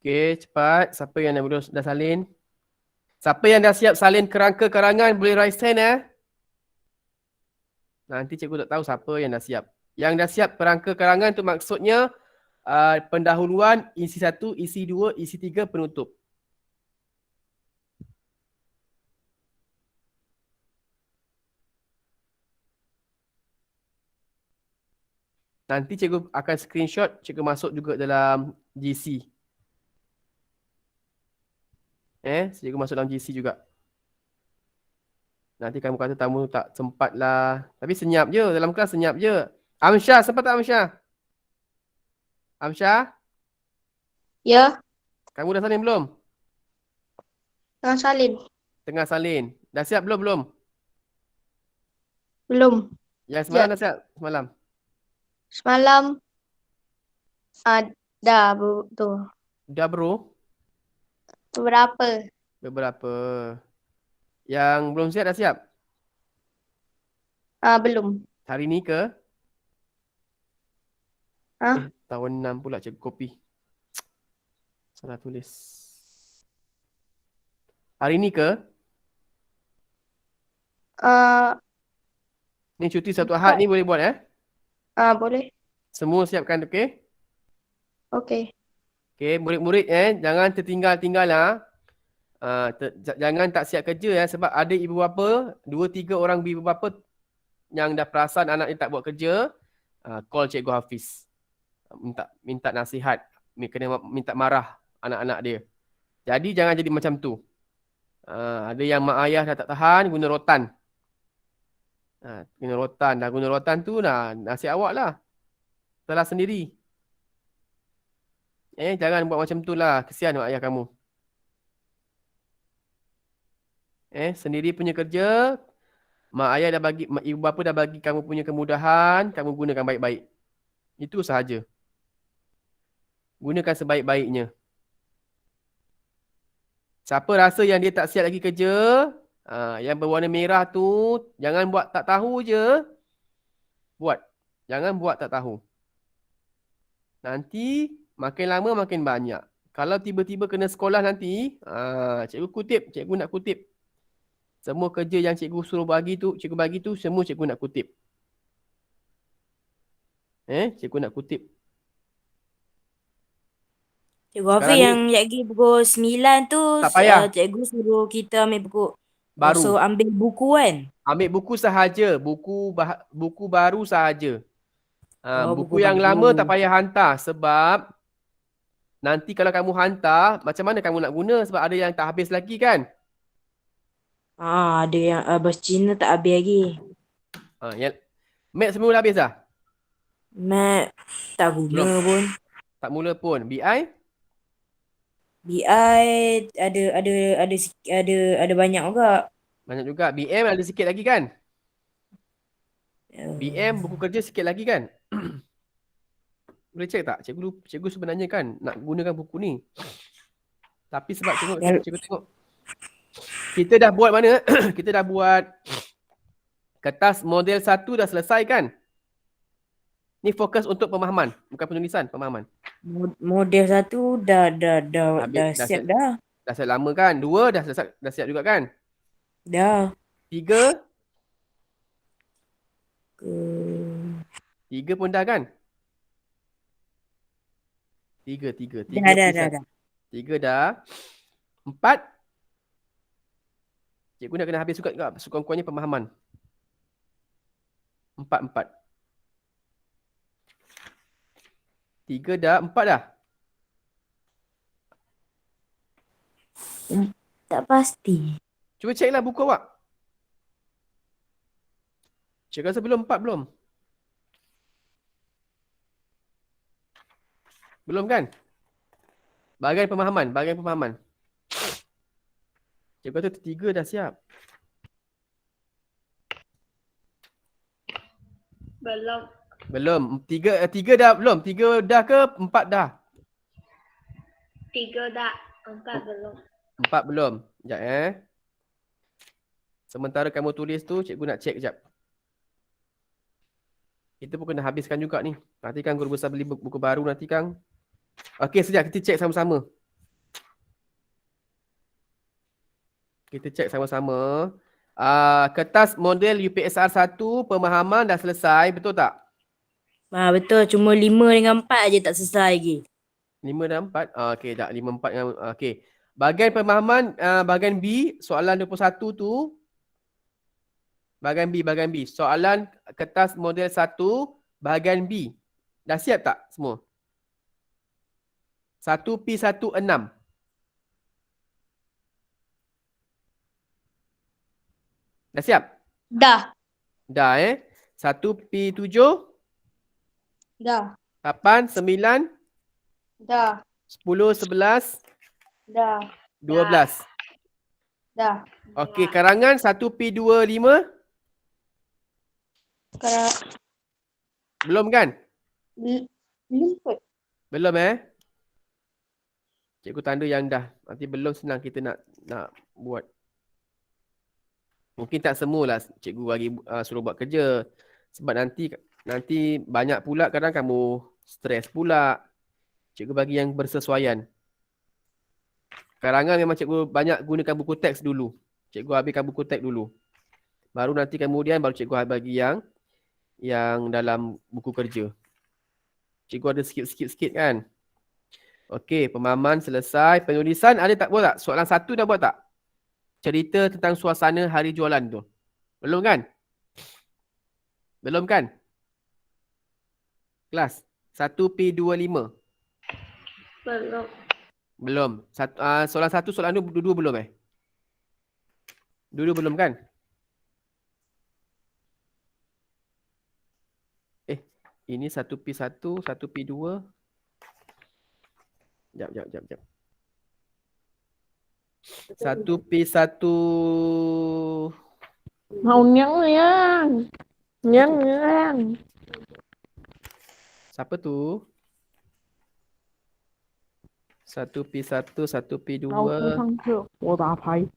Okey, cepat. Siapa yang dah salin? Siapa yang dah siap salin kerangka karangan boleh raise hand . Nanti cikgu tak tahu siapa yang dah siap. Yang dah siap kerangka karangan tu maksudnya pendahuluan isi 1, isi 2, isi 3 penutup. Nanti cikgu akan screenshot, cikgu masuk juga dalam GC. Cikgu masuk dalam GC juga. Nanti kamu kata tamu tak sempat lah. Tapi senyap je, dalam kelas senyap je. Amsyah, sempat tak Amsyah? Amsyah? Ya, Kamu dah salin belum? tengah salin. Tengah salin. Dah siap belum? Belum. Yang semalam dah siap? Semalam? Semalam ada tu Dah bro? beberapa. Yang belum siap dah siap? Belum. Hari ni ke? Ha? Tahun 6 pula cikgu kopi. Salah tulis. Hari ni ke? Ni cuti satu Ahad ni boleh buat Boleh. Semua siapkan okey? Okey. Okey, murid-murid jangan tertinggal-tinggal lah. Jangan tak siap kerja ya, sebab ada ibu bapa, 2-3 orang ibu bapa yang dah perasan anak dia tak buat kerja, call Cikgu Hafiz. Minta nasihat, kena minta marah anak-anak dia. Jadi jangan jadi macam tu. Ada yang mak ayah dah tak tahan, guna rotan. Guna rotan tu nasib awak lah. Salah sendiri. Jangan buat macam tu lah, kesian mak ayah kamu. Sendiri punya kerja, mak ayah dah bagi, ibu bapa dah bagi kamu punya kemudahan, kamu gunakan baik-baik. Itu sahaja. Gunakan sebaik-baiknya. Siapa rasa yang dia tak siap lagi kerja, yang berwarna merah tu, jangan buat tak tahu je. Buat. Jangan buat tak tahu. Nanti makin lama makin banyak. Kalau tiba-tiba kena sekolah nanti, cikgu nak kutip. Semua kerja yang cikgu bagi tu, semua cikgu nak kutip. Cikgu nak kutip. Cikgu Hafiz yang lagi pukul 9 tu, tak payah. cikgu suruh kita ambil buku. Baru. So ambil buku kan? Ambil buku sahaja. Buku baru sahaja. Buku yang baru. lama tak payah hantar. Sebab nanti kalau kamu hantar, macam mana kamu nak guna? Sebab ada yang tak habis lagi kan? Ada yang bahasa Cina tak habis lagi. Math semua dah habis dah? Math tak guna pun. Tak mula pun. BI? BI ada banyak juga. Banyak juga. BM ada sikit lagi kan? BM buku kerja sikit lagi kan? Boleh cek tak? Cikgu sebenarnya kan nak gunakan buku ni. Tapi sebab cikgu tengok. Kita dah buat mana? Kita dah buat kertas model 1 dah selesai kan? Ni fokus untuk pemahaman, bukan penulisan, pemahaman. Model 1 dah siap dah. Dah siap lama kan? 2 dah siap juga kan? Dah. 3 pun dah kan? 3 Dah. 3 dah. 4 cikgu nak kena habis juga sekurang-kurangnya pemahaman. 4. 3 dah, 4 dah. Tak pasti. Cuba ceklah buku awak. Cikgu rasa belum 4 belum? Belum kan? Bahagian pemahaman. Cikgu kata 3 dah siap. Belum. 3 dah belum? 3 dah ke 4 dah? 3 dah, 4 belum. 4 belum. Sekejap Sementara kamu tulis tu, cikgu nak cek sekejap. Kita pun kena habiskan juga ni. Nanti kan guru besar beli buku baru nanti kan. Okey, sekejap kita cek sama-sama. Kertas model UPSR 1 pemahaman dah selesai, betul tak? Betul, cuma 5 dengan 4 je tak selesai lagi. 5 dan 4? Okey, tak 5, 4 dengan okey. Bahagian pemahaman, bahagian B, soalan 21 tu. Bahagian B. Soalan kertas model 1, bahagian B. Dah siap tak semua? 1P16. Dah siap? Dah. 1P7? Dah. 8, 9? Dah. 10, 11? Dah. 12? Dah. Okey, karangan 1P25? Sekarang Belum kan? belum kot. Belum Cikgu tanda yang dah. Nanti belum senang kita nak buat. Mungkin tak semualah cikgu bagi suruh buat kerja. Sebab nanti banyak pula kadang kamu stres pula. Cikgu bagi yang bersesuaian. Karangan memang cikgu banyak gunakan buku teks dulu. Cikgu habiskan buku teks dulu. Baru nanti kemudian baru cikgu bagi yang dalam buku kerja. Cikgu ada sikit kan. Okey, pemahaman selesai. Penulisan ada tak buat tak? Soalan 1 dah buat tak? Cerita tentang suasana hari jualan tu. Belum kan? Belum kan? Kelas 1P25. Belum. Belum. Soalan 1, soalan 2, dua belum Dua belum kan? Ini 1P1, 1P2. Jap. 1P1. Mau nyang. Nyang. Siapa tu? 1P1, 1P2. 上课，我打牌。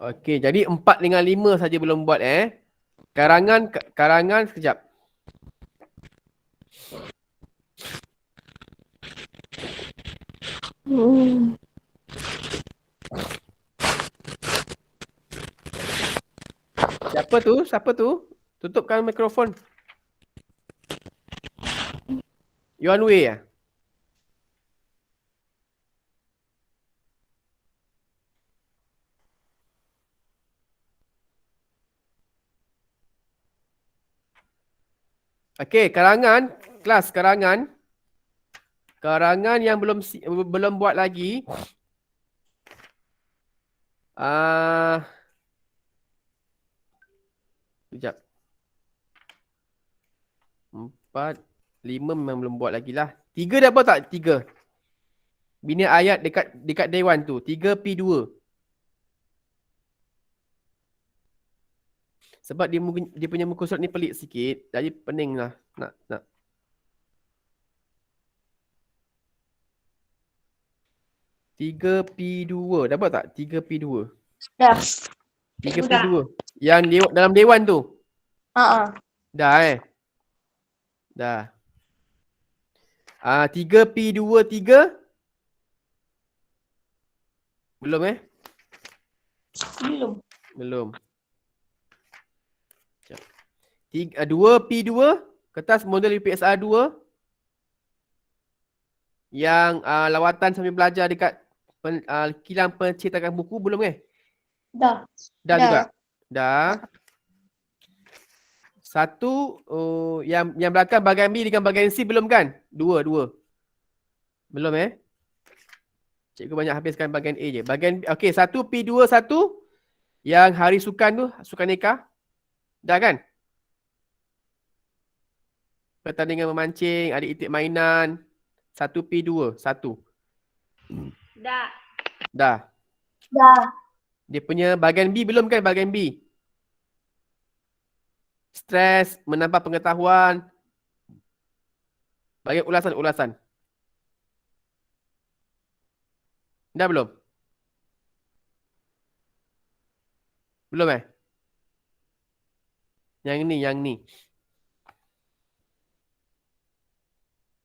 Okey, jadi 4 dengan 5 saja belum buat Karangan sekejap. Siapa tu? Tutupkan mikrofon. Yuan Wei . Okey, karangan, kelas karangan. Karangan yang belum buat lagi. Sekejap. 4, 5 memang belum buat lagi lah. 3 dah buat tak? 3. Bina ayat dekat dewan tu. 3P2. Sebab dia punya muka surat ni pelik sikit. Jadi pening lah. Nak. (3P2) dah buat tak? 3P2. Dah. 3P2. Yang dalam dewan tu. Dah Dah. 3P2 3. Belum Belum. 2P2 kertas model UPSR 2 yang lawatan sambil belajar dekat kilang pencetakan buku belum Dah. Dah juga. Dah. 1 yang belakang bahagian B dengan bahagian C belum kan? 2. Belum Cikgu banyak habiskan bahagian A je. Bahagian okey 1P2 1 yang hari sukan tu, sukan nikah. Dah kan? Pertandingan memancing, adik itik mainan. 1P2 1. Dah. Dia punya bahagian B belum kan? Bahagian B. Stres, menambah pengetahuan. Bahagian ulasan. Dah belum? Belum Yang ni.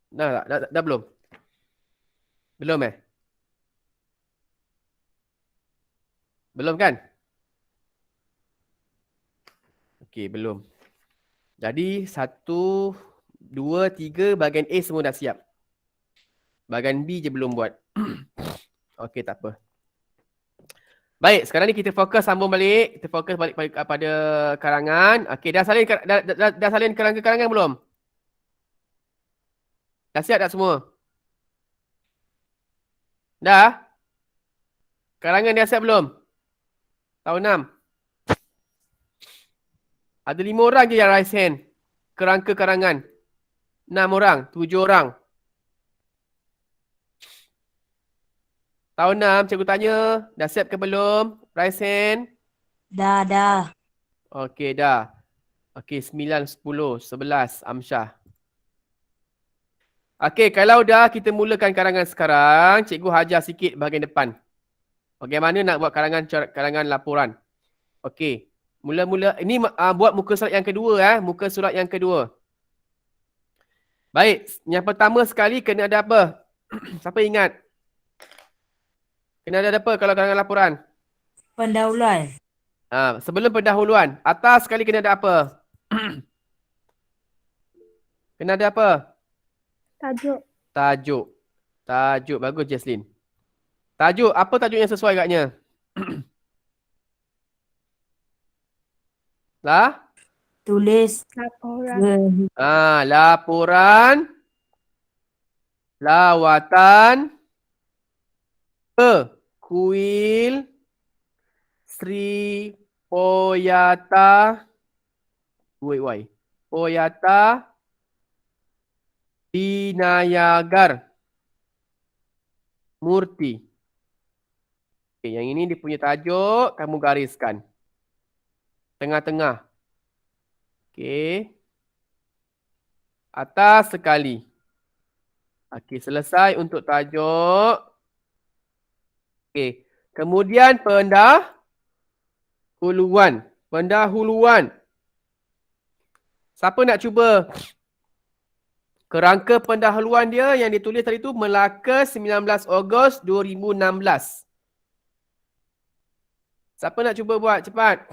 Dah belum? Belum Belum kan? Okey, belum. Jadi 1, 2, 3 bahagian A semua dah siap. Bahagian B je belum buat. Okey, tak apa. Baik, sekarang ni kita fokus sambung balik. Kita fokus balik pada karangan. Okey, dah salin karangan belum? Dah siap tak semua? Dah? Karangan dah siap belum? Tahun 6. Ada 5 orang je yang raise hand. Kerangka karangan. 6 orang, 7 orang. Tahun 6, cikgu tanya, dah siap ke belum? Raise hand. Dah. Okey, dah. Okey, 9, 10, 11, Amsyah. Okey, kalau dah kita mulakan karangan sekarang, cikgu hajar sikit bahagian depan. Bagaimana nak buat karangan laporan. Okey, mula-mula, ini buat muka surat yang kedua muka surat yang kedua. Baik, yang pertama sekali kena ada apa? Siapa ingat? Kena ada apa kalau karangan laporan? Pendahuluan. Sebelum pendahuluan, atas sekali kena ada apa? Kena ada apa? Tajuk. Tajuk. Tajuk. Bagus, Jaslyn. Tajuk. Apa tajuk yang sesuai agaknya? Lah? Tulis Laporan. Laporan lawatan ke kuil Sri Poyata Poyata Vinayagar Murti. Okay, yang ini dia punya tajuk, kamu gariskan. Tengah-tengah. Okey. Atas sekali. Okey, selesai untuk tajuk. Okey. Kemudian pendahuluan. Pendahuluan. Siapa nak cuba? Kerangka pendahuluan dia yang ditulis tadi tu Melaka 19 Ogos 2016. Siapa nak cuba buat? Cepat.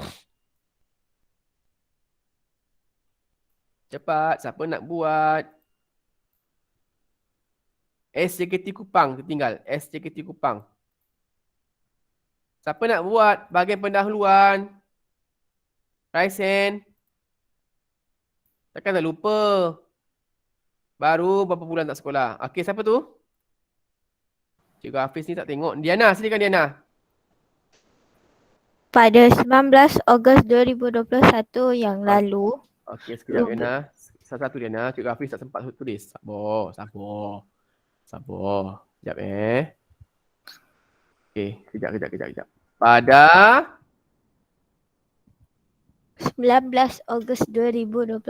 Cepat. Siapa nak buat? SJKT Kupang tertinggal. SJKT Kupang. Siapa nak buat bahagian pendahuluan? Raise hand. Takkan tak lupa. Baru berapa bulan tak sekolah. Okey, siapa tu? Cikgu Hafiz ni tak tengok. Diana, silakan Diana. Pada 19 Ogos 2021 yang lalu, Okey, sekejap Diana. Satu Diana. Cikgu Hafiz tak sempat tulis. Sabar. Sekejap Okey, kejap. Pada 19 Ogos 2021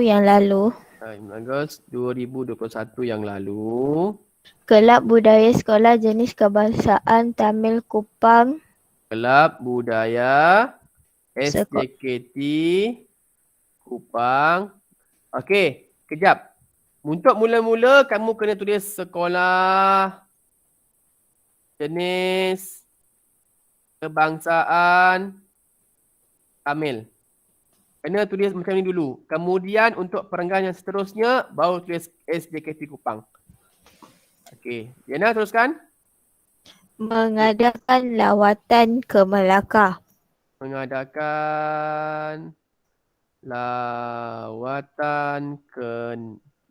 yang lalu, 9 Ogos 2021 yang lalu, Kelab Budaya Sekolah Jenis Kebangsaan Tamil Kupang Kelab Budaya SJKT Kupang. Okey, kejap. Untuk mula-mula kamu kena tulis sekolah jenis kebangsaan Tamil. Kena tulis macam ni dulu. Kemudian untuk perenggan yang seterusnya baru tulis SJKT Kupang. Okey, Diana teruskan. mengadakan lawatan ke Melaka. Mengadakan lawatan ke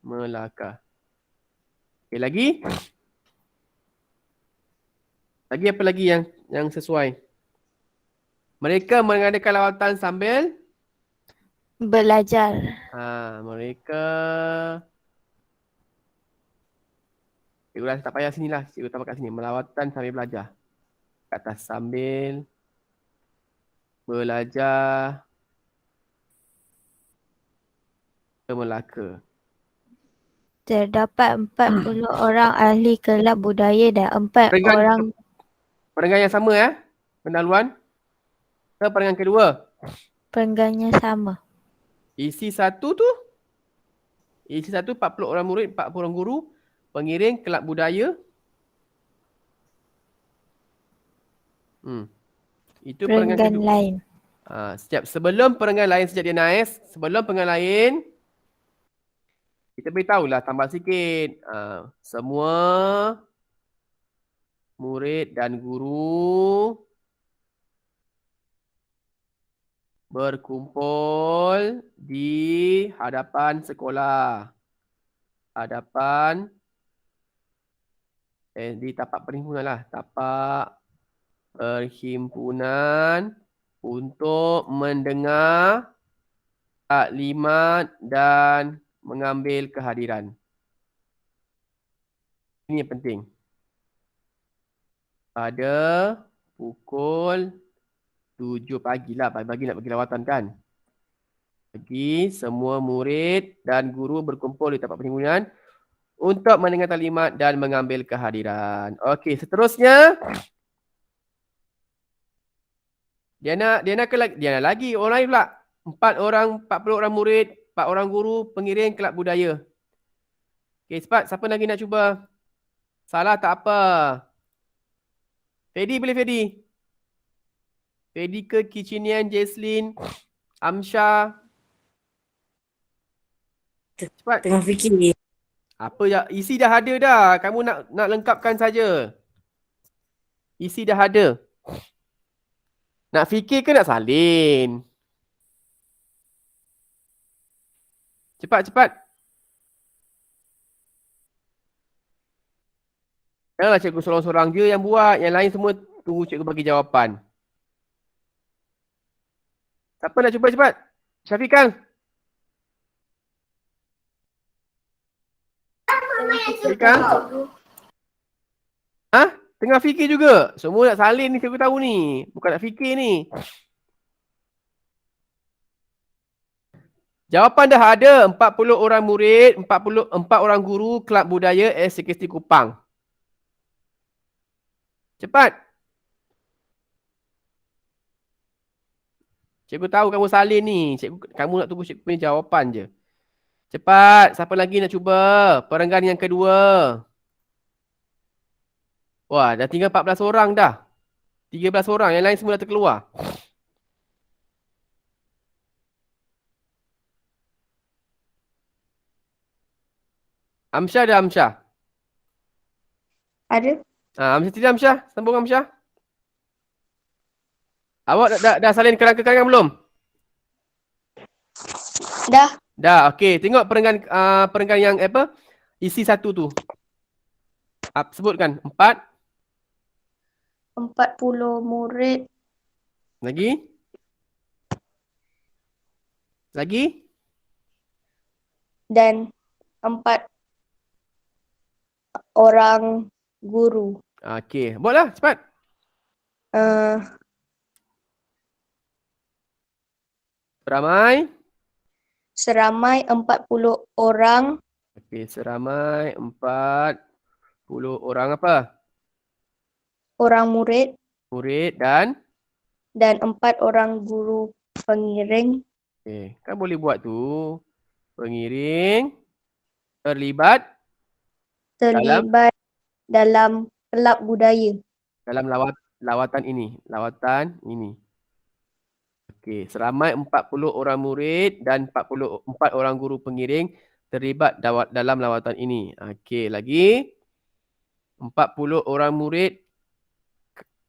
Melaka. Okey, lagi? Lagi apa lagi yang sesuai? Mereka mengadakan lawatan sambil Belajar. mereka cikgu dah tak payah sini lah. Cikgu tak pakai sini. Melawatan sambil belajar. Kat atas sambil belajar ke Melaka. Terdapat 40 orang ahli kelab budaya dan 4 orang Perenggan yang sama pendahuluan. Ke perenggan kedua? perenggannya sama. Isi satu tu? Isi satu 40 orang murid, 40 orang guru. Pengiring kelab budaya. Itu perenggan Perenggan kedua. lain. Sebelum perenggan lain sejak dia naik, sebelum perenggan lain, kita beritahulah tambah sikit. Semua murid dan guru berkumpul di hadapan sekolah. Di tapak perhimpunan lah. Tapak perhimpunan untuk mendengar taklimat dan mengambil kehadiran. Ini yang penting. Pada pukul 7 pagi lah. Pagi nak pergi lawatan kan. Pagi semua murid dan guru berkumpul di tempat perhimpunan untuk mendengar taklimat dan mengambil kehadiran. Okey, seterusnya. Diana lagi. Orang lain pula. 40 orang murid, 4 orang guru, pengiring kelab budaya. Okey, cepat. Siapa lagi nak cuba? Salah tak apa. Fedi boleh Fedi? Fedi ke Kicinian, Jaslyn, Amsha. Cepat. Tengah fikir. Apa ya? Isi dah ada dah. Kamu nak lengkapkan saja. Isi dah ada. Nak fikir ke nak salin? Cepat. Janganlah cikgu sorang-sorang je yang buat. Yang lain semua tunggu cikgu bagi jawapan. Siapa nak cuba cepat? Syafiqah. Syafiqah? Tengah fikir juga. Semua nak salin ni cikgu tahu ni. Bukan nak fikir ni. Jawapan dah ada. 40 orang murid, 44 orang guru Kelab Budaya SKT Kupang. Cepat. Cikgu tahu kamu salin ni. Kamu nak tunggu cikgu punya jawapan je. Cepat. Siapa lagi nak cuba? Perenggan yang kedua. Wah, dah tinggal 14 orang dah. 13 orang. Yang lain semua dah terkeluar. Amsyah ada Amsyah? Ada. Amsyah tidak Amsyah? Sambung Amsyah. Awak dah salin kerangka-kerangka belum? Dah. Dah, okey. Tengok perenggan yang apa? Isi satu tu. Sebutkan. 40 murid. Lagi? Dan 4 orang guru. Okey. Buatlah, cepat. Seramai 40 orang. Okey, seramai 40 orang apa? Orang murid Murid dan? dan 4 orang guru pengiring. Okey, kan boleh buat tu. Pengiring terlibat dalam kelab budaya. dalam lawatan ini. Okey, seramai 40 orang murid dan 44 orang guru pengiring terlibat dalam lawatan ini. Okey, lagi 40 orang murid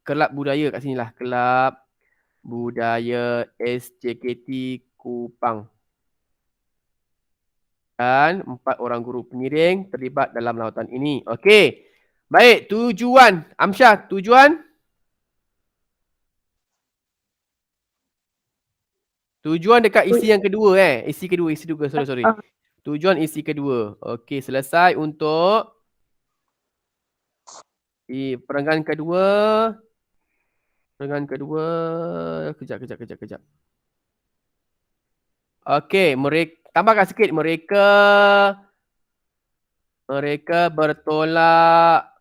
Kelab Budaya kat sinilah. Kelab Budaya SJKT Kupang. Dan 4 orang guru pengiring terlibat dalam lawatan ini. Okey. Baik, tujuan. Amsyah, tujuan? Tujuan dekat isi yang kedua Isi kedua. Sorry. Tujuan isi kedua. Okey, selesai untuk perenggan kedua. Kejap. Okey, tambahkan sikit. Mereka bertolak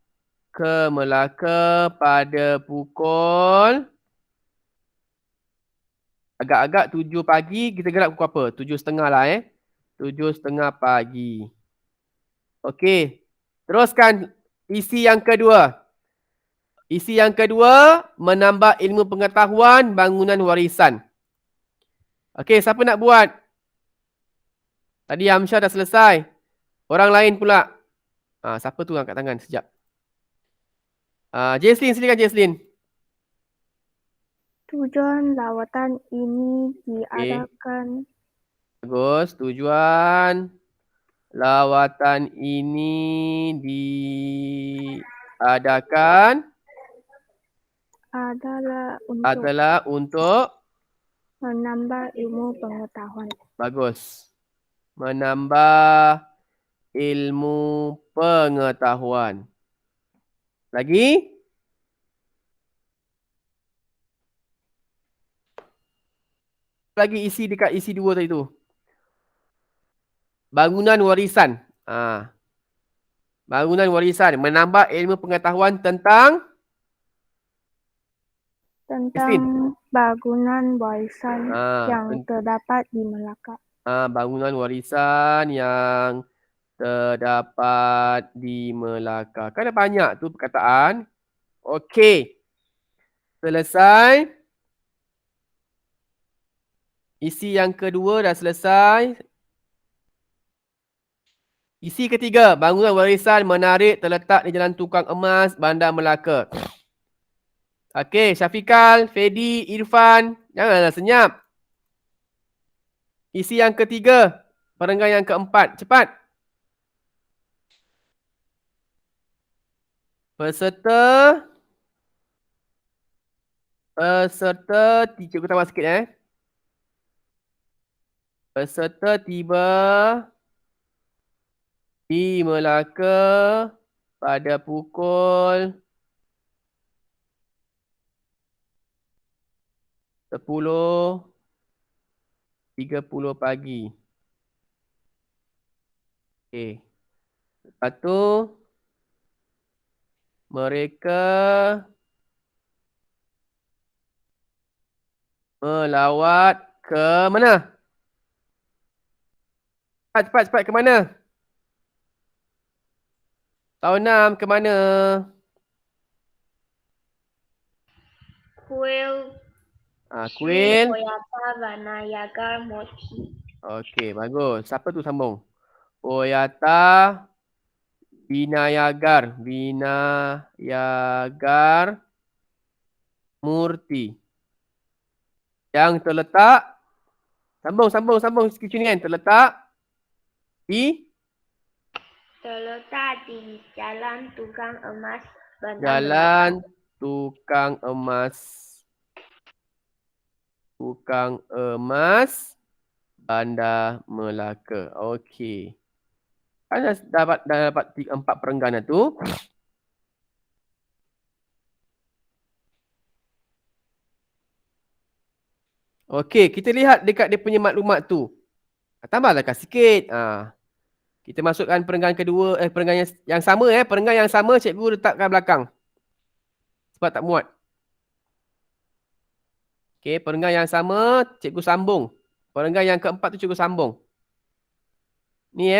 ke Melaka pada pukul agak-agak 7 pagi. Kita gerak pukul apa? 7.30 lah 7.30 pagi. Okey. Teruskan isi yang kedua. Isi yang kedua, menambah ilmu pengetahuan bangunan warisan. Okey, siapa nak buat? Tadi Amsyah dah selesai. Orang lain pula. Siapa tu angkat tangan? Sekejap. Jesslyn, silakan Jesslyn. Tujuan lawatan ini diadakan. Bagus. Tujuan lawatan ini diadakan adalah untuk menambah ilmu pengetahuan. Bagus. Menambah ilmu pengetahuan. Lagi? Lagi isi dekat isi 2 tadi tu. Bangunan warisan. Bangunan warisan. Menambah ilmu pengetahuan tentang bangunan warisan yang terdapat di Melaka. Bangunan warisan yang terdapat di Melaka. Kan ada banyak tu perkataan. Okey. Selesai. Isi yang kedua dah selesai. Isi ketiga, bangunan warisan menarik terletak di Jalan Tukang Emas, Bandar Melaka. Okey, Syafiqal, Fedi, Irfan, janganlah senyap. Isi yang ketiga, perenggan yang keempat. Cepat. Peserta, cikgu tambah sikit Peserta tiba di Melaka pada pukul 10.30 pagi. Okey. Lepas tu mereka melawat ke mana? Cepat ke mana? Tahun 6 ke mana? Kuil Kuil. Oyata Vanayagar Mochi. Okey, bagus. Siapa tu sambung? Oyata Vinayagar Murti. Yang terletak, sambung sikit sini kan. Terletak di Jalan Tukang Emas, Bandar Jalan Melaka. Tukang Emas, Bandar Melaka. Okey. Kan dah dapat 4 perenggan tu. Okey, kita lihat dekat dia punya maklumat tu. Tambahlah sikit. Kita masukkan perenggan kedua, perenggan yang sama perenggan yang sama cikgu letakkan belakang. Sebab tak muat. Okey, perenggan yang sama cikgu sambung. Perenggan yang keempat tu cikgu sambung. Ni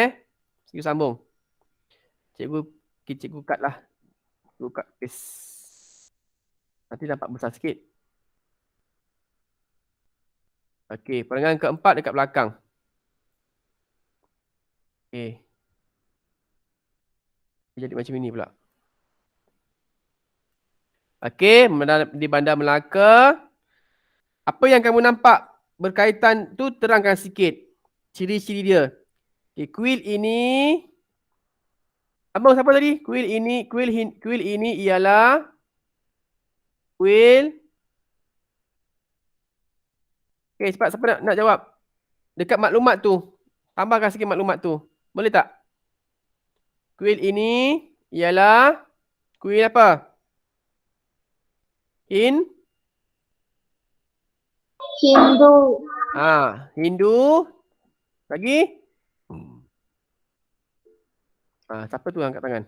cikgu sambung. Cikgu cut lah. Cikgu cut paste. Nanti dapat besar sikit. Okey, perenggan keempat dekat belakang. Okey. Jadi macam ini pula. Okey, di Bandar Melaka. Apa yang kamu nampak berkaitan tu terangkan sikit. Ciri-ciri dia. Okey, kuil ini. Abang siapa tadi? Kuil ini ialah kuil. Okey, cepat siapa nak jawab? Dekat maklumat tu. Tambahkan sikit maklumat tu. Boleh tak? Kuil ini ialah kuil apa? Hindu. Hindu. Lagi? Siapa tu angkat tangan?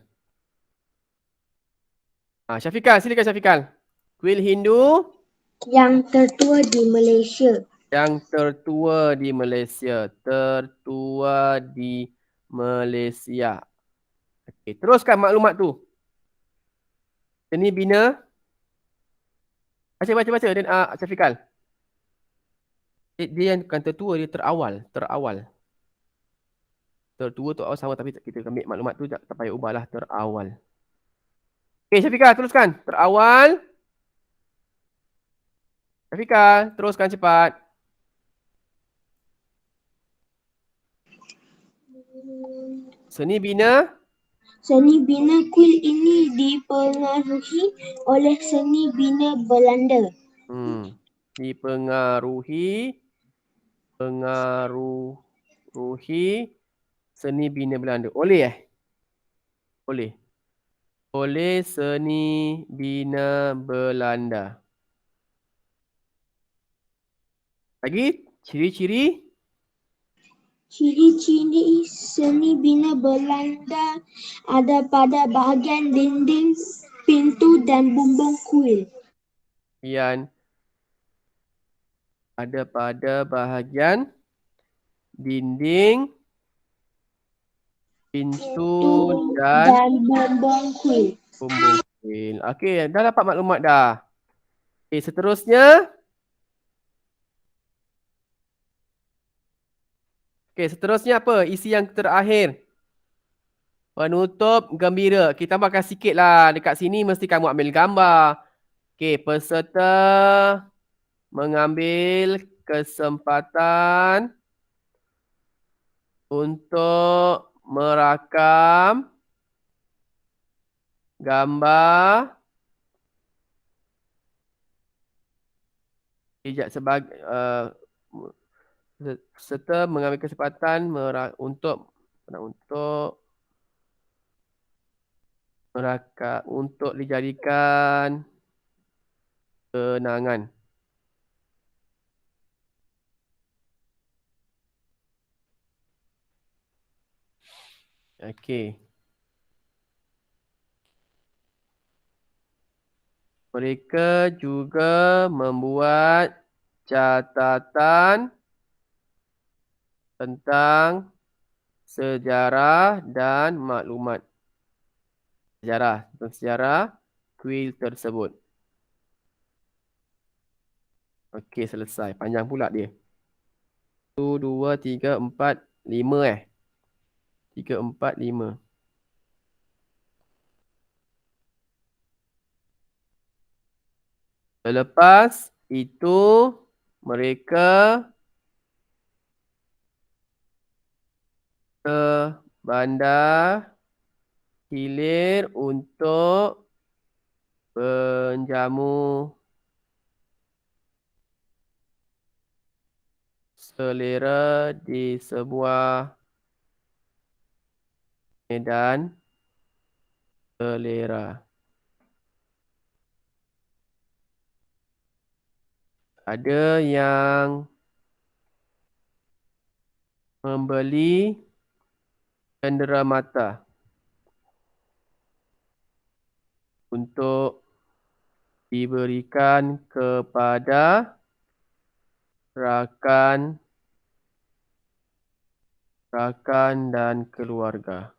Syafiqal, silakan Syafiqal. Kuil Hindu Yang tertua di Malaysia. Tertua di Malaysia. Okey, teruskan maklumat tu. Seni bina. Baca Syafiqal. Dia yang bukan tertua, dia terawal. Tertua tu awal sama, tapi kita ambil maklumat tu tak payah ubahlah, terawal. Okey, Syafiqal teruskan. Terawal. Syafiqal, teruskan cepat. Seni bina kuil ini dipengaruhi oleh seni bina Belanda. Dipengaruhi seni bina Belanda. Oleh seni bina Belanda. Lagi ciri-ciri Seni bina Belanda ada pada bahagian dinding, pintu dan bumbung kuil. yang ada pada bahagian dinding, pintu dan bumbung kuil. Okey, dah dapat maklumat dah. Okey, seterusnya. Okey, seterusnya apa? Isi yang terakhir. Penutup gembira. Kita tambahkan sikit lah. Dekat sini mesti kamu ambil gambar. Okey, peserta mengambil kesempatan untuk merakam gambar serta mengambil kesempatan untuk merakam untuk dijadikan kenangan. Okey. Mereka juga membuat catatan tentang sejarah dan maklumat. Sejarah kuil tersebut. Okey, selesai. Panjang pula dia. 1, 2, 3, 4, 5 3, 4, 5. Selepas itu mereka ke bandar hilir untuk menjamu selera di sebuah medan selera. Ada yang membeli cenderamata untuk diberikan kepada rakan dan keluarga.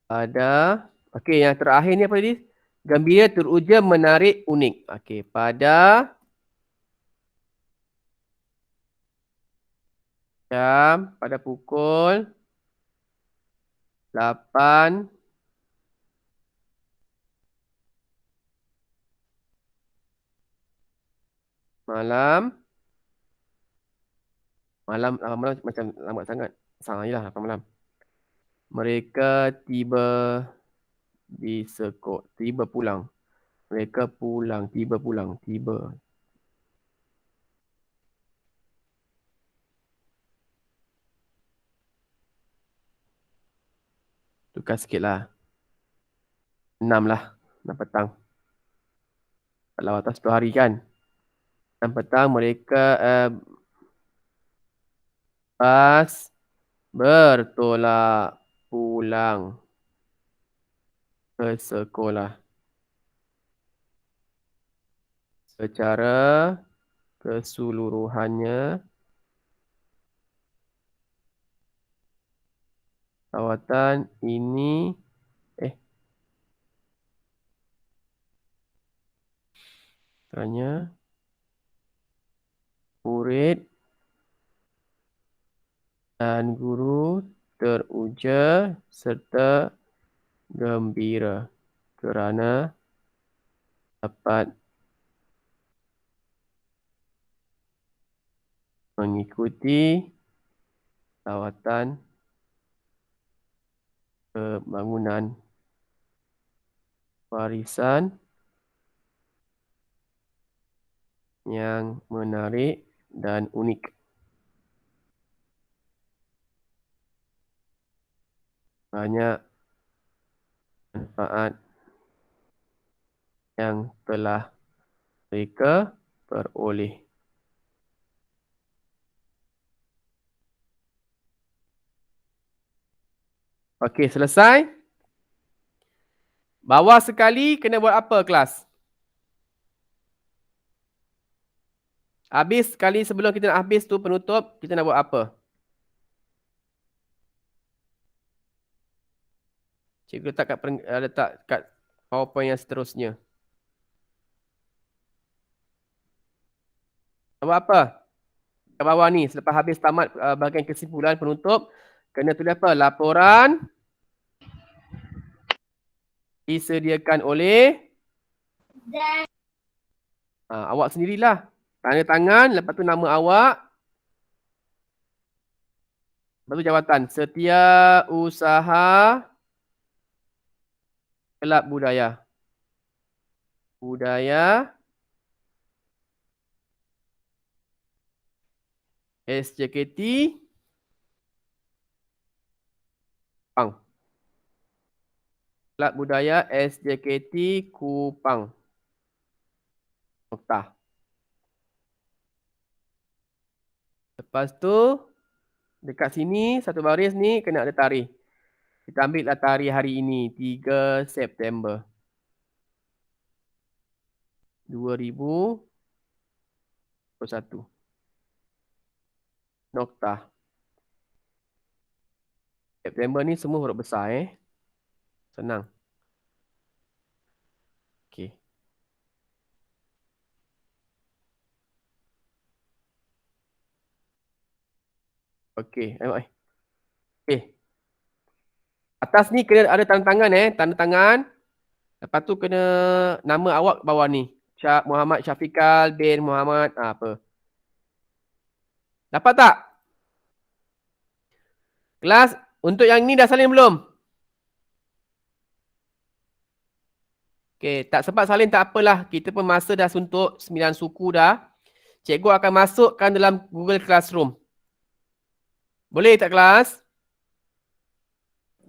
Okey, yang terakhir ni apa tadi? Gembira, teruja, menarik, unik. Okey, pada pukul 8 malam macam lambat sangat. Sama je lah 8 malam. Mereka tiba pulang. Mereka pulang. Tukar sikit lah. 6 lah. 6 petang. Kalau atas 1 hari kan. 6 petang mereka bertolak pulang ke sekolah. Secara keseluruhannya, lawatan ini murid dan guru teruja serta gembira kerana dapat mengikuti lawatan pembangunan warisan yang menarik dan unik. Banyak manfaat yang telah mereka peroleh. Okey, selesai. Bawah sekali kena buat apa kelas? Habis sekali sebelum kita nak habis tu penutup, kita nak buat apa? Cikgu letak kat PowerPoint yang seterusnya. Buat apa? kat bawah ni. Selepas habis tamat bahagian kesimpulan penutup, kena tulis apa? Laporan disediakan oleh awak sendirilah. Tanda tangan, lepas tu nama awak. Lepas tu jawatan. Setiausaha Kelab Budaya. Budaya SJKT Kupang. Kelab Budaya SJKT Kupang. Nokta. Lepas tu dekat sini satu baris ni kena ada tarikh. Kita ambil lah tarikh hari ini 3 September 2021. Nokta. September ni semua huruf besar Senang. Okey. Okey, okey. Atas ni kena ada tanda tangan tanda tangan. Lepas tu kena nama awak bawah ni. Muhammad Syafiqal bin Muhammad apa. Dapat tak? Kelas, untuk yang ni dah salin belum? Okey, tak sempat salin tak apalah. Kita pun masa dah suntuk 9 suku dah. Cikgu akan masukkan dalam Google Classroom. Boleh tak kelas?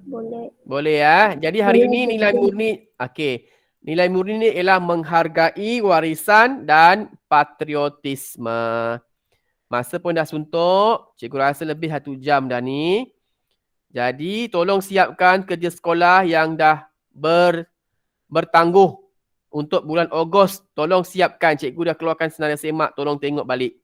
Boleh. Boleh Jadi hari ini nilai murni. Okey. Nilai murni ni ialah menghargai warisan dan patriotisme. Masa pun dah suntuk. Cikgu rasa lebih 1 jam dah ni. Jadi tolong siapkan kerja sekolah yang dah bertangguh untuk bulan Ogos. Tolong siapkan. Cikgu dah keluarkan senarai semak. Tolong tengok balik.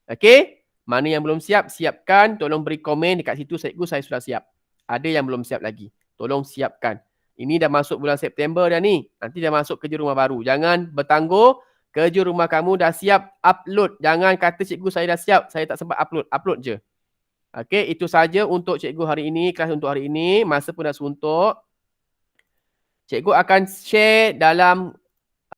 Okey? Mana yang belum siap, siapkan. Tolong beri komen dekat situ. Cikgu saya sudah siap. Ada yang belum siap lagi. Tolong siapkan. Ini dah masuk bulan September dah ni. Nanti dah masuk kerja rumah baru. Jangan bertangguh. Kerja rumah kamu dah siap, upload. Jangan kata cikgu saya dah siap, saya tak sempat upload. Upload je. Okey, itu saja untuk cikgu hari ini, kelas untuk hari ini. Masa pun dah suntuk. Cikgu akan share dalam